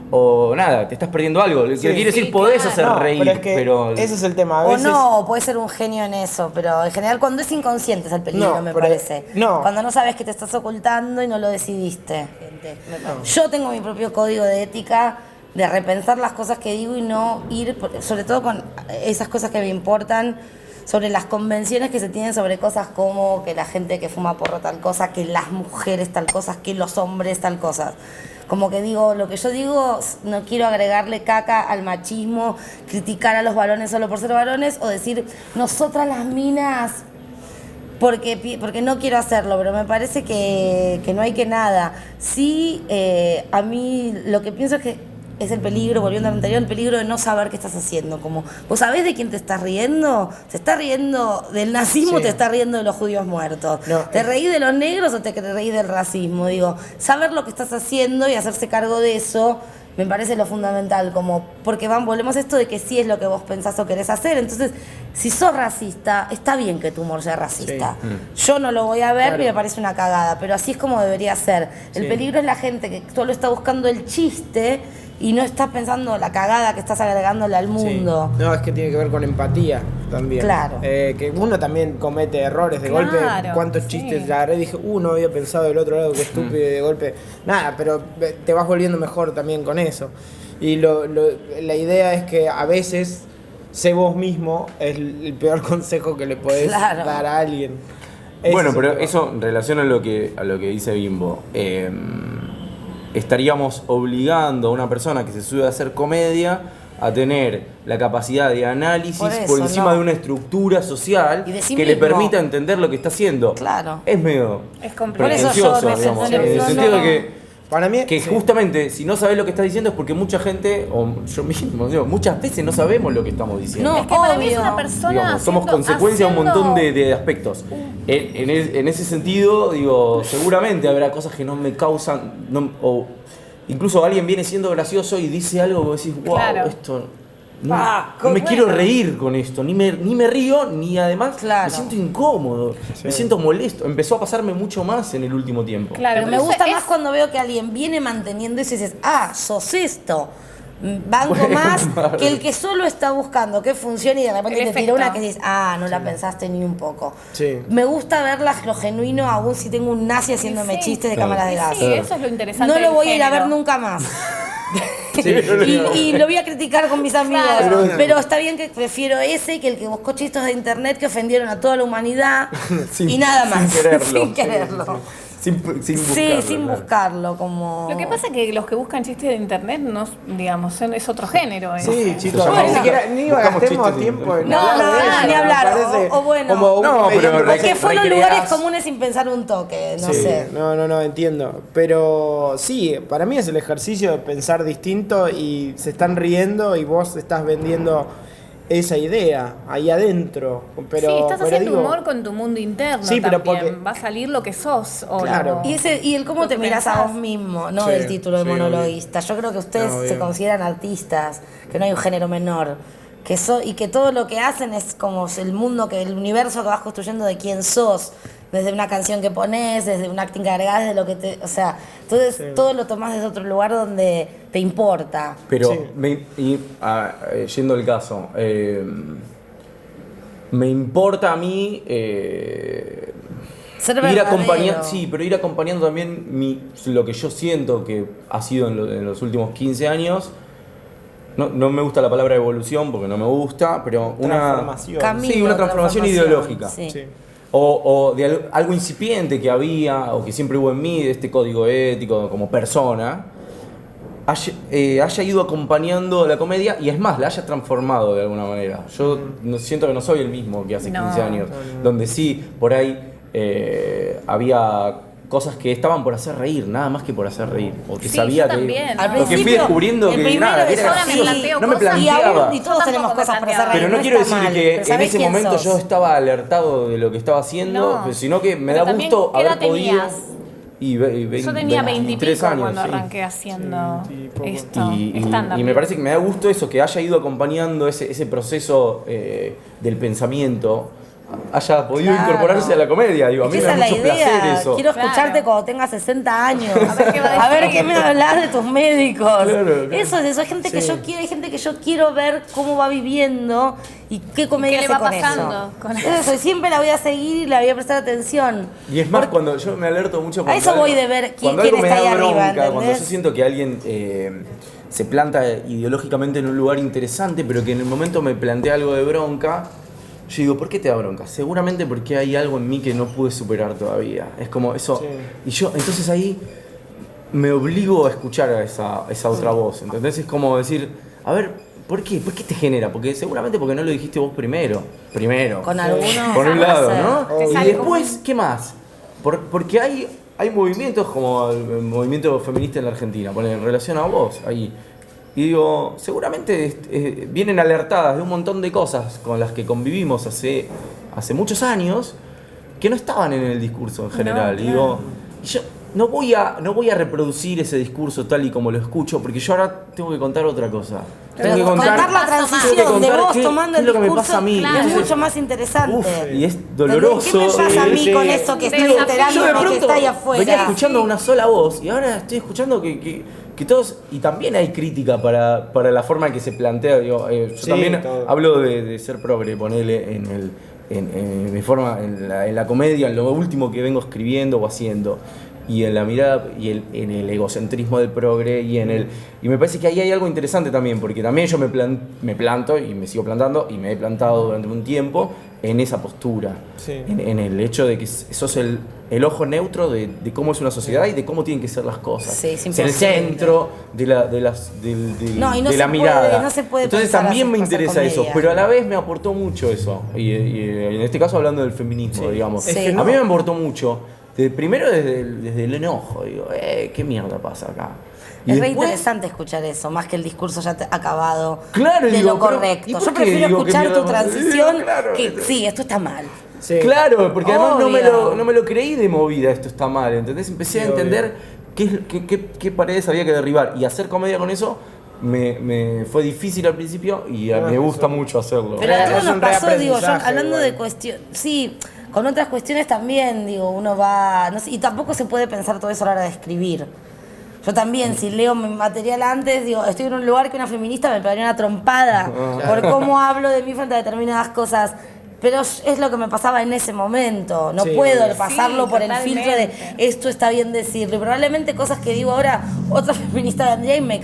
o nada, te estás perdiendo algo. Lo que quiere decir, sí, podés claro. hacer No, reír, pero es que ese es el tema. A O veces, no, o puede ser un genio en eso, pero en general cuando es inconsciente es el peligro, No, me pero- parece. no. Cuando no sabes que te estás ocultando y no lo decidiste. Yo tengo mi propio código de ética de repensar las cosas que digo y no ir, sobre todo con esas cosas que me importan, sobre las convenciones que se tienen sobre cosas como que la gente que fuma porro tal cosa, que las mujeres tal cosa, que los hombres tal cosa. Como que digo, lo que yo digo, no quiero agregarle caca al machismo, criticar a los varones solo por ser varones o decir, nosotras las minas, porque no quiero hacerlo, pero me parece que no hay que nada. Sí, a mí lo que pienso es que es el peligro, volviendo al anterior, el peligro de no saber qué estás haciendo. Como, ¿vos sabés de quién te estás riendo? ¿Te estás riendo del nazismo o Sí. te estás riendo de los judíos muertos? No, ¿Te reís de los negros o te reís del racismo? Digo, saber lo que estás haciendo y hacerse cargo de eso me parece lo fundamental, como porque volvemos a esto de que sí es lo que vos pensás o querés hacer. Entonces, si sos racista, está bien que tu humor sea racista. Yo no lo voy a ver Claro. y me parece una cagada, pero así es como debería ser. El Sí. peligro es la gente que solo está buscando el chiste y no está pensando la cagada que estás agregándole al mundo. Sí. No, es que tiene que ver con empatía también. Claro. Que uno también comete errores de Claro, golpe. ¿Cuántos sí. chistes la agarré? Dije, no había pensado del otro lado, qué estúpido, y de golpe. Nada, pero te vas volviendo mejor también con eso. Y la idea es que a veces sé vos mismo es el peor consejo que le podés Claro. dar a alguien. Ese Bueno, es el pero tema. eso en relación a lo que dice Bimbo, estaríamos obligando a una persona que se sube a hacer comedia a tener la capacidad de análisis Por eso, por encima no. de una estructura social Y de sí que le mismo. permita entender lo que está haciendo. Claro. Es medio Es complejo. Por eso yo pretencioso, no- digamos, no- en el no- sentido no- de que Para mí, que sí. justamente si no sabes lo que estás diciendo es porque mucha gente, o yo mismo, digo, muchas veces no sabemos lo que estamos diciendo. No, Es que para mí es obvio. una persona Digamos, somos haciendo- consecuencia de un montón haciendo- de aspectos. En ese sentido, digo, seguramente habrá cosas que no me causan, o incluso alguien viene siendo gracioso y dice algo que vos decís, wow, Claro. esto... No, Ah, no me bueno. quiero reír con esto, ni me río, ni además Claro. me siento incómodo, me siento molesto. Empezó a pasarme mucho más en el último tiempo. Claro, Pero me eso gusta es- más cuando veo que alguien viene manteniendo eso y dices, sos esto. Banco Bueno, más vale. que el que solo está buscando que funcione y de repente El te tira una efecto. que dices, no la pensaste ni un poco. Sí. Me gusta verla lo genuino, aún si tengo un nazi haciéndome Sí. chistes de Claro. cámaras de gas. Sí, eso es lo interesante. No lo del voy a ir a ver género. nunca más. Sí, yo lo digo. y lo voy a criticar con mis amigos. Claro. Pero está bien que prefiero ese que el que buscó chistes de internet que ofendieron a toda la humanidad Sin- y nada más. sin quererlo. Sin quererlo. Sin Sí, buscarlo, sin claro. buscarlo, como... Lo que pasa es que los que buscan chistes de internet, no, digamos, es otro género. Sí, chicos, llama- ni siquiera ni buscamos gastemos chistes tiempo en No, hablar de eso, ni me hablar, parece o bueno. como un No, pero medio- re- Porque fueron recreás- lugares comunes sin pensar un toque, no Sí, sé. no, entiendo. Pero sí, para mí es el ejercicio de pensar distinto y se están riendo y vos estás vendiendo esa idea ahí adentro. Pero, sí, estás haciendo digo, humor con tu mundo interno Sí, pero también. porque- Va a salir lo que sos. O Claro. Y el cómo lo te que mirás a pensás. vos mismo, no Sí, del título de sí, monologuista. Yo creo que ustedes No, se bien. consideran artistas, que no hay un género menor. Y que todo lo que hacen es como el mundo, el universo que vas construyendo de quién sos. Desde una canción que pones, desde un acting que agregás, desde lo que te... O sea, entonces todo lo tomás desde otro lugar donde te importa. Pero, Sí. yendo al caso, me importa a mí Ser ir verdadero. acompañando, sí, pero ir acompañando también lo que yo siento que ha sido en los últimos 15 años. No me gusta la palabra evolución porque no me gusta, pero Transformación. Camino, sí, una transformación ideológica. Sí. Sí. O de algo incipiente que había o que siempre hubo en mí, de este código ético como persona, haya ido acompañando la comedia y es más, la haya transformado de alguna manera. Yo siento que no soy el mismo que hace 15 años, donde sí, por ahí había cosas que estaban por hacer reír, nada más que por hacer reír. O que Sí, sabía yo que. también. Al ¿no? Porque fui principio, descubriendo el que primero nada, que es era ahora me gracioso. planteo No me cosas. Y aún, planteaba. y todos Yo tenemos tampoco me cosas para hacer planteaba. reír. Pero no quiero está decir mal, que pero en ¿sabés ese quién momento sos? yo estaba alertado de lo que estaba haciendo, No. sino que me Pero da también, gusto ¿qué haber edad podido. tenías? Yo tenía 20 y 23 pico años. cuando sí. arranqué haciendo Sí, poco. esto. Y stand-up. me parece que me da gusto eso, que haya ido acompañando ese proceso del pensamiento, haya podido Claro. incorporarse a la comedia. Digo, a Es mí que me esa da es la mucho idea. placer eso. Quiero escucharte Claro. cuando tengas 60 años. A ver qué va a A ver decir. qué me hablas de tus médicos. Claro. Eso es eso. Hay gente que yo quiero, hay gente que yo quiero ver cómo va viviendo y qué comedia ¿Qué le hace va con pasando eso. con Eso, y siempre la voy a seguir y la voy a prestar atención. Y es más, cuando yo me alerto mucho cuando eso voy de ver cuando quién algo me está da ahí arriba, bronca, cuando ¿entendés? yo siento que alguien se planta ideológicamente en un lugar interesante, pero que en el momento me plantea algo de bronca, yo digo, ¿por qué te da bronca? Seguramente porque hay algo en mí que no pude superar todavía. Es como eso. Sí. Y yo, entonces ahí me obligo a escuchar a esa otra voz. Entonces es como decir, a ver, ¿por qué? ¿Por qué te genera? Porque seguramente porque no lo dijiste vos primero. Con algunos. Por un lado, ¿no? Te Y sale después, ¿qué más? Porque hay movimientos como el movimiento feminista en la Argentina, en relación a vos, ahí. Y digo, seguramente vienen alertadas de un montón de cosas con las que convivimos hace muchos años que no estaban en el discurso en general. Y digo, yo no voy a reproducir ese discurso tal y como lo escucho, porque yo ahora tengo que contar otra cosa. Pero Tengo que contar la tengo que transición de contar vos qué- tomando qué el es lo que me discurso pasa a mí. es Entonces, mucho más interesante. Uf, y es doloroso. ¿Qué me pasa a mí Sí, con sí. esto que estoy Desafío. Yo de enterándome que pronto está ahí venía afuera? escuchando una sola voz y ahora estoy escuchando que todos, y también hay crítica para la forma en que se plantea. Digo, yo Sí, también todo. hablo de ser progre, ponele en mi forma, en la comedia, en lo último que vengo escribiendo o haciendo. Y en la mirada y en el egocentrismo del progre y y me parece que ahí hay algo interesante también, porque también yo me planto y me sigo plantando y me he plantado durante un tiempo en esa postura, Sí. en el hecho de que sos el ojo neutro de cómo es una sociedad y de cómo tienen que ser las cosas. Sí, es Ser el imposible. centro de la No, y no de se la puede- mirada. no se puede Entonces pensar también así me para hacer interesa eso, comedia. pero a la vez me aportó mucho eso. Y en este caso hablando del feminismo, Sí. digamos. Es que A no. mí me aportó mucho. Primero desde el enojo, digo, ¿qué mierda pasa acá? Y Es re después- interesante escuchar eso, más que el discurso ya acabado Claro, de digo, lo pero, correcto. ¿y por Yo qué prefiero digo que escuchar tu mierda? transición Claro, que claro. sí, esto está mal. Sí. Claro, porque además Obvio. no me lo creí de movida, esto está mal. Entonces empecé a Sí, entender qué paredes había que derribar. Y hacer comedia con eso me fue difícil al principio y me gusta mucho hacerlo. Pero a Es todos nos un pasó, digo, yo reaprendizaje, hablando de igual. cuestiones, sí, con otras cuestiones también, digo, uno va, no sé, y tampoco se puede pensar todo eso a la hora de escribir. Yo también, si leo mi material antes, digo, estoy en un lugar que una feminista me pegaría una trompada por cómo hablo de mí frente a determinadas cosas. Pero es lo que me pasaba en ese momento. No Sí, puedo obvio. pasarlo Sí, por el totalmente. filtro de esto está bien decirlo. Y probablemente cosas que digo ahora, otra feminista vendría y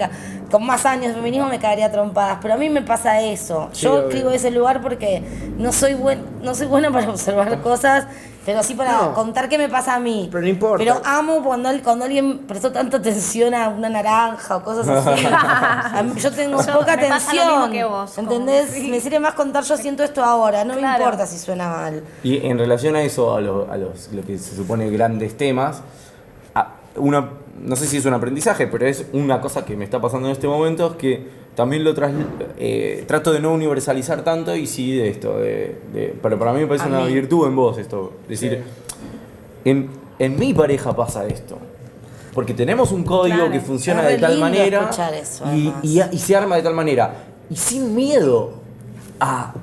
con más años de feminismo me caería a trompadas. Pero a mí me pasa eso. Sí, Yo obvio. escribo ese lugar porque no soy buena para observar cosas, pero sí para No. contar qué me pasa a mí. Pero no importa. Pero amo cuando alguien prestó tanta atención a una naranja o cosas así. A mí- yo tengo poca me pasa lo atención. mismo que vos, como- ¿Entendés? sí. Me sirve más contar yo siento esto ahora. No me Claro. importa si suena mal. Y en relación a eso, lo que se supone grandes temas, no sé si es un aprendizaje, pero es una cosa que me está pasando en este momento, es que también trato de no universalizar tanto y sí de esto, pero para mí me parece una virtud en vos esto, decir, en mi pareja pasa esto. Porque tenemos un código que funciona de tal manera eso, y se arma de tal manera. Y sin miedo a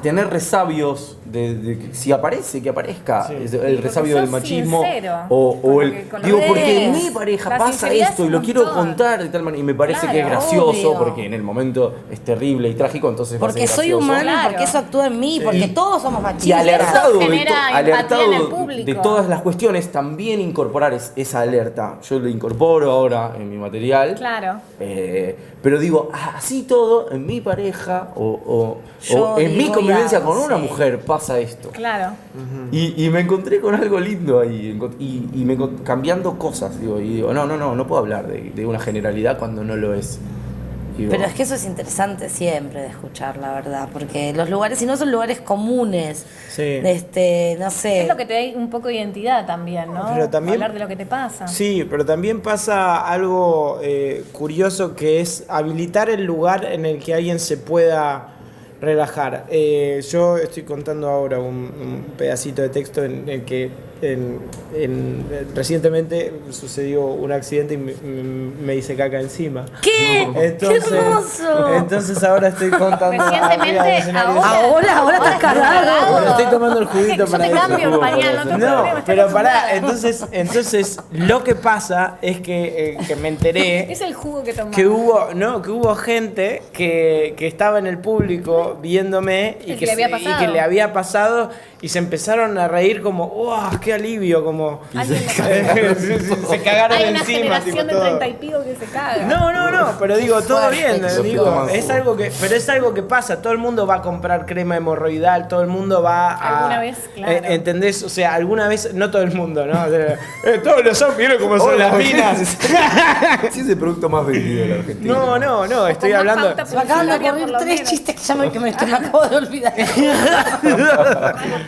tener resabios de que si aparece, que aparezca el resabio del machismo. Porque en mi pareja pasa esto y lo quiero contar de tal manera. Y me parece que es gracioso, porque en el momento es terrible y trágico, entonces porque soy humano, porque eso actúa en mí, porque todos somos machistas. Y alertado de de todas las cuestiones, también incorporar esa alerta. Yo lo incorporo ahora en mi material. Claro. Pero digo, así todo, en mi pareja o en mi convivencia con una mujer pasa esto. Claro. Y me encontré con algo lindo ahí, cambiando cosas. Y digo, no puedo hablar de una generalidad cuando no lo es. Digo, pero es que eso es interesante siempre de escuchar, la verdad, porque los lugares, si no son lugares comunes, no sé. Es lo que te da un poco de identidad también, ¿no? Pero también, hablar de lo que te pasa. Sí, pero también pasa algo curioso, que es habilitar el lugar en el que alguien se pueda relajar. Yo estoy contando ahora un pedacito de texto en el que recientemente sucedió un accidente y me hice caca encima. ¿Qué? Entonces, ¡Qué hermoso! Entonces ahora estoy contando. Recientemente, ahora estás cargado. Bueno, estoy tomando el juguito Yo para te eso. cambio el pañal, no te problema, estoy pero pará, acostumbrada. entonces lo que pasa es que me enteré Es el jugo que tomamos. que hubo gente que estaba en el público viéndome y que le había pasado y se empezaron a reír como, ¡wow! ¡Qué alivio! Como se cagaron Hay una encima. generación de 30 y pico que se caga. No, pero digo, todo bien, digo, es algo que pasa, todo el mundo va a comprar crema hemorroidal, todo el mundo va a... Alguna vez, claro. ¿Entendés? O sea, alguna vez, no todo el mundo, ¿no? O sea, todos los hombres, ¿vieron cómo son las minas? Sí, es el producto más vendido de la Argentina. No, estoy Con más hablando... pauta Se me acaban de publicitaria, ocurrir por lo 3 menos. chistes que me acabo de olvidar.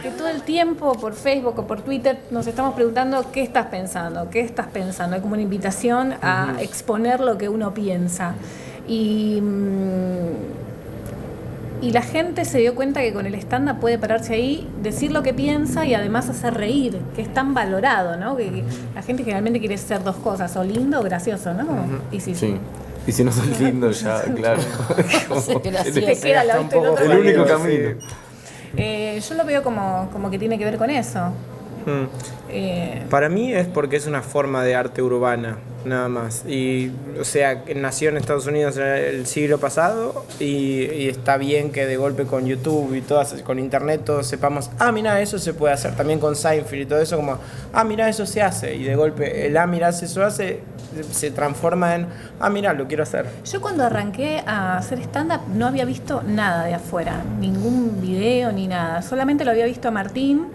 Que todo el tiempo por Facebook o por Twitter nos estamos preguntando qué estás pensando. Hay como una invitación a exponer lo que uno piensa. Y la gente se dio cuenta que con el stand-up puede pararse ahí, decir lo que piensa y además hacer reír, que es tan valorado, ¿no? Que la gente generalmente quiere ser dos cosas, o lindo o gracioso, ¿no? Y Sí. Y si no sos lindo ya, claro. te queda la vista del otro el lado. único camino. Yo lo veo como que tiene que ver con eso. Para mí es porque es una forma de arte urbana, nada más. Y, o sea, nació en Estados Unidos en el siglo pasado y está bien que de golpe con YouTube y con Internet todos sepamos, mira, eso se puede hacer. También con Seinfeld y todo eso, como, mira, eso se hace. Y de golpe mira, eso hace, se transforma en, mira, lo quiero hacer. Yo cuando arranqué a hacer stand-up no había visto nada de afuera, ningún video ni nada. Solamente lo había visto a Martín.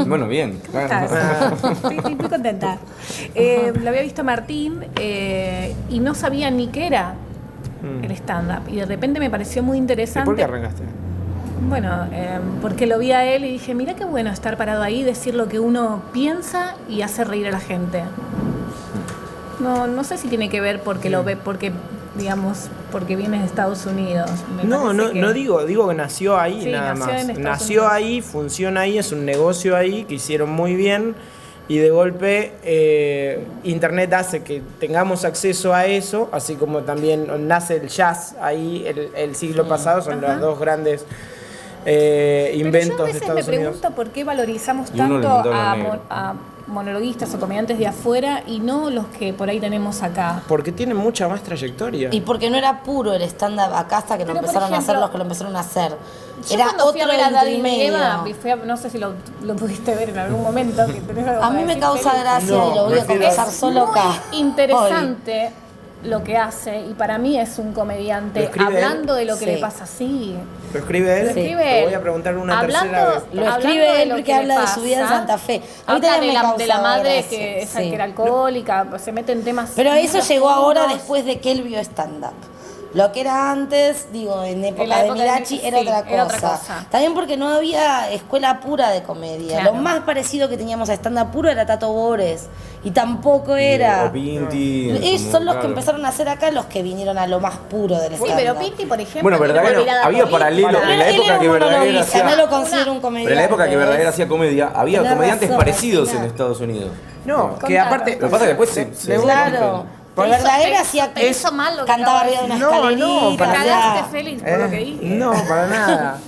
Bueno, bien. ¿Cómo estás? Estoy muy contenta. Lo había visto a Martín y no sabía ni qué era el stand-up. Y de repente me pareció muy ¿Y interesante. por qué arrancaste? Bueno, porque lo vi a él y dije, mira qué bueno estar parado ahí, decir lo que uno piensa y hacer reír a la gente. No sé si tiene que ver porque lo ve, porque viene de Estados Unidos. No digo que nació ahí, Sí, nada nació más. en Estados Nació Unidos. ahí, funciona ahí, es un negocio ahí que hicieron muy bien y de golpe Internet hace que tengamos acceso a eso, así como también nace el jazz ahí el siglo pasado, son los dos grandes inventos de Pero yo a veces Estados me Unidos. pregunto por qué valorizamos Y uno le tanto inventó lo negro. a monologuistas o comediantes de afuera y no los que por ahí tenemos acá. Porque tiene mucha más trayectoria. Y porque no era puro el stand-up acá hasta que lo Pero, por empezaron a hacer ejemplo, los que lo empezaron a hacer. Yo Era cuando fui a otro ver a Daddy y intermedio. Eva, no sé si lo pudiste ver en algún momento. Que tenés algo A para mí me decir, causa Feli. gracia y lo voy a confesar solo acá. Muy interesante lo que hace y para mí es un ¿Lo comediante escribe hablando de lo que Sí. le pasa así. ¿Lo escribe él? Lo escribe Te él. voy a preguntar una Hablando- tercera vez. Lo Hablando escribe de él lo porque que le habla de su vida en pasa, Santa Fe. A mí habla también me de la causa madre gracia, que, sí. que era alcohólica, se mete en temas. Pero eso muy llegó ahora profundos. después de que él vio stand-up. Lo que era antes, digo, en época En la de época de Mirachi, Mirachi, era, sí, otra era otra cosa. cosa. También porque no había escuela pura de comedia. Claro. Lo más parecido que teníamos a stand-up puro era Tato Bores. Y tampoco era. O Pinti. Ellos como, son los que claro. empezaron a hacer acá los que vinieron a lo más puro del Sí, stand-up. pero Pinti, por ejemplo, Bueno, tiene Verdaguer, una mirada había política. paralelo. Pero En la él época era que un Verdaguer monologuista, hacía- no lo considero un comediante. Pero en la época que Verdaguer hacía comedia, había Tenés comediantes razón, parecidos Martina. en Estados Unidos. No, que Contanos. aparte. Lo que pasa es que después se Claro. Por Te hizo- Verdaguer te- hacía. te hizo mal lo que Cantaba acabo de arriba de una No, escalerita. no, para Te o sea, cagaste, Félix, por lo que dije. No, para nada.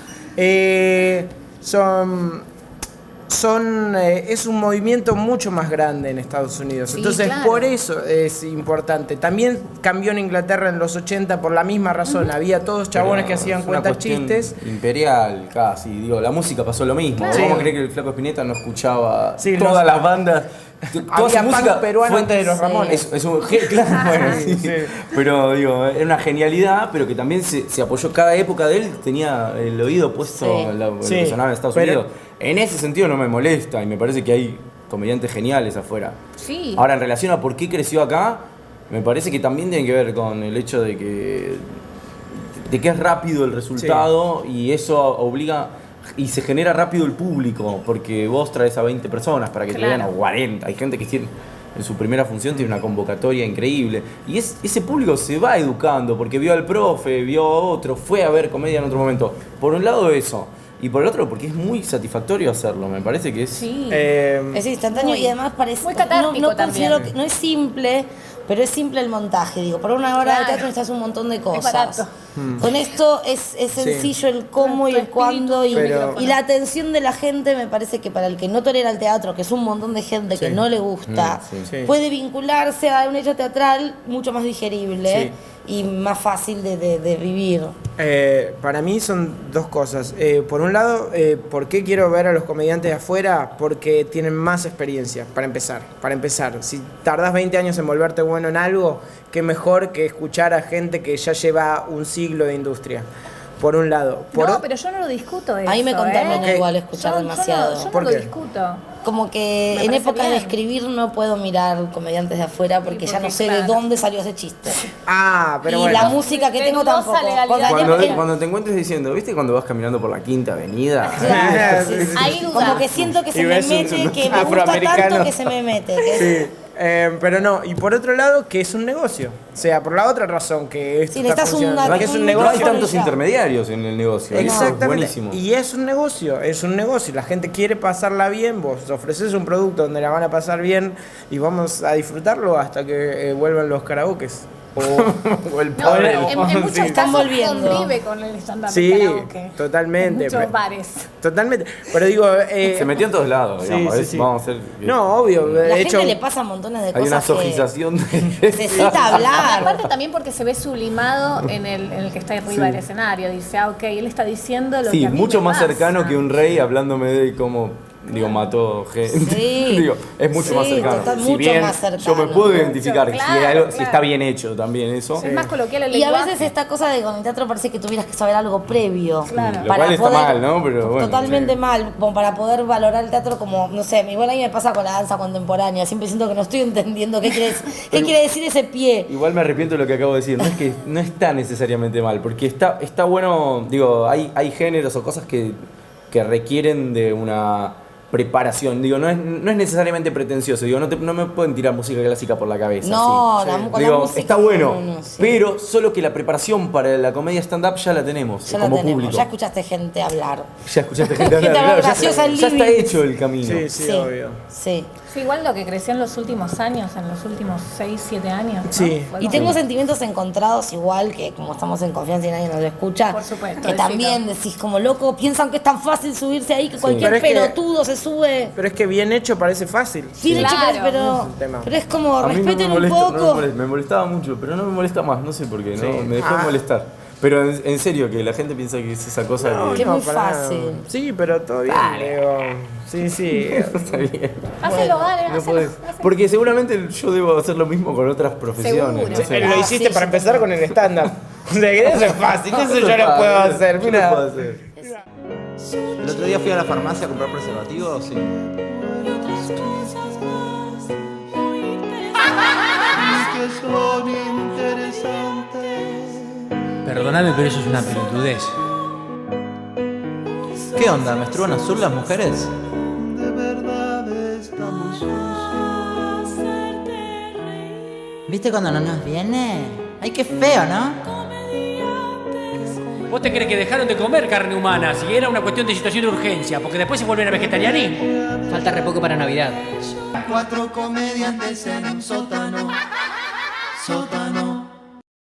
Es un movimiento mucho más grande en Estados Unidos. Sí, Entonces, claro. por eso es importante. También cambió en Inglaterra en los 80 por la misma razón. Había todos chabones que hacían Es una cuentas cuestión chistes. imperial casi, digo, la música pasó lo mismo. Claro. Vamos a Sí. creer que el Flaco Spinetta no escuchaba Sí, todas los- las bandas. Toda Había su punk música peruano fue- antes de los Sí. Ramones. Es un claro, bueno, sí. Sí. Pero digo, era una genialidad, pero que también se apoyó. Cada época de él tenía el oído puesto Sí. en lo Sí, que sonaba en Estados pero- Unidos. En ese sentido no me molesta y me parece que hay comediantes geniales afuera. Sí. Ahora, en relación a por qué creció acá, me parece que también tiene que ver con el hecho de que es rápido el resultado y eso obliga y se genera rápido el público, porque vos traes a 20 personas para que te Claro. vean, o 40. Hay gente que tiene, en su primera función tiene una convocatoria increíble. Y ese público se va educando, porque vio al profe, vio a otro, fue a ver comedia en otro momento. Por un lado eso, y por el otro porque es muy satisfactorio hacerlo, me parece que es... Sí. Es instantáneo Muy- y además parece. muy catártico no considero también. que no es simple, pero es simple el montaje. Digo, por una hora de Claro. teatro necesitas un montón de cosas. barato. Con esto es sencillo el cómo y Tu el cuándo y, espíritu, Pero- y la atención de la gente. Me parece que para el que no tolera el teatro, que es un montón de gente que Sí. no le gusta, Sí. Sí. puede vincularse a un hecho teatral mucho más digerible y más fácil de vivir. Para mí son dos cosas. Por un lado, ¿por qué quiero ver a los comediantes de afuera? Porque tienen más experiencia, para empezar. Si tardás 20 años en volverte bueno en algo, qué mejor que escuchar a gente que ya lleva un siglo de industria. Por un lado. No, pero yo no lo discuto eso. A mí me contamina Ok. igual escuchar demasiado. Yo no ¿Por lo qué? discuto. Como que Me en parece épocas de bien. escribir no puedo mirar comediantes de afuera porque ya no porque, sé de claro. dónde salió ese chiste. Pero y bueno. la música que De tengo dudosa tampoco. legalidad. Porque en época- Cuando te encuentres diciendo, ¿viste cuando vas caminando por la Quinta Avenida? Claro, sí, sí. Ahí duda. Como que siento que se Y me ves un mete, que me gusta afroamericano. tanto que se me mete. que es- Sí, pero no. Y por otro lado, que es un negocio. O sea, por la otra razón que esto Sí, está necesitas funcionando. una- Que es un un- No hay negocio. tantos ya. intermediarios en el negocio. Eso es Exactamente. buenísimo. Y es un negocio. La gente quiere pasarla bien, vos ofreces un producto donde la van a pasar bien y vamos a disfrutarlo hasta que vuelvan los karaokes. O el No, pobre. en muchos Sí. Están casos volviendo. convive con el stand-up Sí, karaoke. totalmente. En muchos Pero- bares. Totalmente. Pero digo. Se metió en todos lados, Sí, digamos. sí, a ver, sí. Vamos a hacer. No, obvio. La De hecho, gente le pasa montones de Hay cosas una que sojización de. necesita hablar. Aparte también porque se ve sublimado en el que está arriba del escenario. Dice, ok, él está diciendo lo que Sí, a mí mucho me más pasa. cercano que un rey hablándome de cómo, mató gente. Sí. Digo, es mucho Sí, más cercano. total, Si mucho bien más cercano. yo me puedo identificar Mucho, si, claro, si está bien hecho también eso. Es más coloquial el Y a lenguaje. veces esta cosa de con el teatro parece que tuvieras que saber algo previo. Claro. Lo cual está mal, ¿no? Pero bueno, totalmente sí. mal, como para poder valorar el teatro como, no sé, igual a mí me pasa con la danza contemporánea, siempre siento que no estoy entendiendo qué quiere decir ese pie. Igual me arrepiento de lo que acabo de decir. No es que no está necesariamente mal, porque está bueno, digo, hay géneros o cosas que requieren de una preparación. Digo, no es necesariamente pretencioso. Digo, no me pueden tirar música clásica por la cabeza. No, así. con la Digo, música está bueno, no, sí. pero solo que la preparación para la comedia stand-up ya la tenemos Ya la como tenemos, público. ya escuchaste gente hablar. Ya escuchaste gente hablar, Gente claro, graciosa en ya está living. hecho el camino. Sí, obvio. Sí. Sí, igual lo que creció en los últimos años, en los últimos 6, 7 años. ¿no? Sí. Fue Y como- tengo sentimientos encontrados igual que como estamos en confianza y nadie nos escucha. Por supuesto, Que decilo. también decís como loco, piensan que es tan fácil subirse ahí que cualquier Pero es que- pelotudo se sube. Pero es que bien hecho parece fácil. Sí, de hecho, Claro. pero, Es un tema. pero es como A mí no me respeten un molesta, no poco. me molestaba mucho, pero no me molesta más, no sé por qué, Sí. me dejó de molestar. Pero en serio, que la gente piensa que es esa cosa Que es muy para nada. fácil. Sí, pero todo bien, digo. Sí. está bien. Hacelo, dale, No hacelo, podés. hacelo. Porque seguramente yo debo hacer lo mismo con otras profesiones. Seguro. No sé. Lo hiciste sí, para sí, empezar con el stand-up. O sea, que eso es fácil, eso yo lo puedo hacer. Yo lo Mira. puedo hacer. El otro día fui a la farmacia a comprar preservativos y... que son interesantes. Perdóname, pero eso es una pelotudez. ¿Qué onda? ¿Menstruan azul las mujeres? ¿Viste cuando no nos viene? Ay, qué feo, ¿no? ¿Vos te crees que dejaron de comer carne humana si era una cuestión de situación de urgencia? Porque después se vuelven a vegetarianismo. Falta re poco para Navidad. 4 comediantes en un sótano.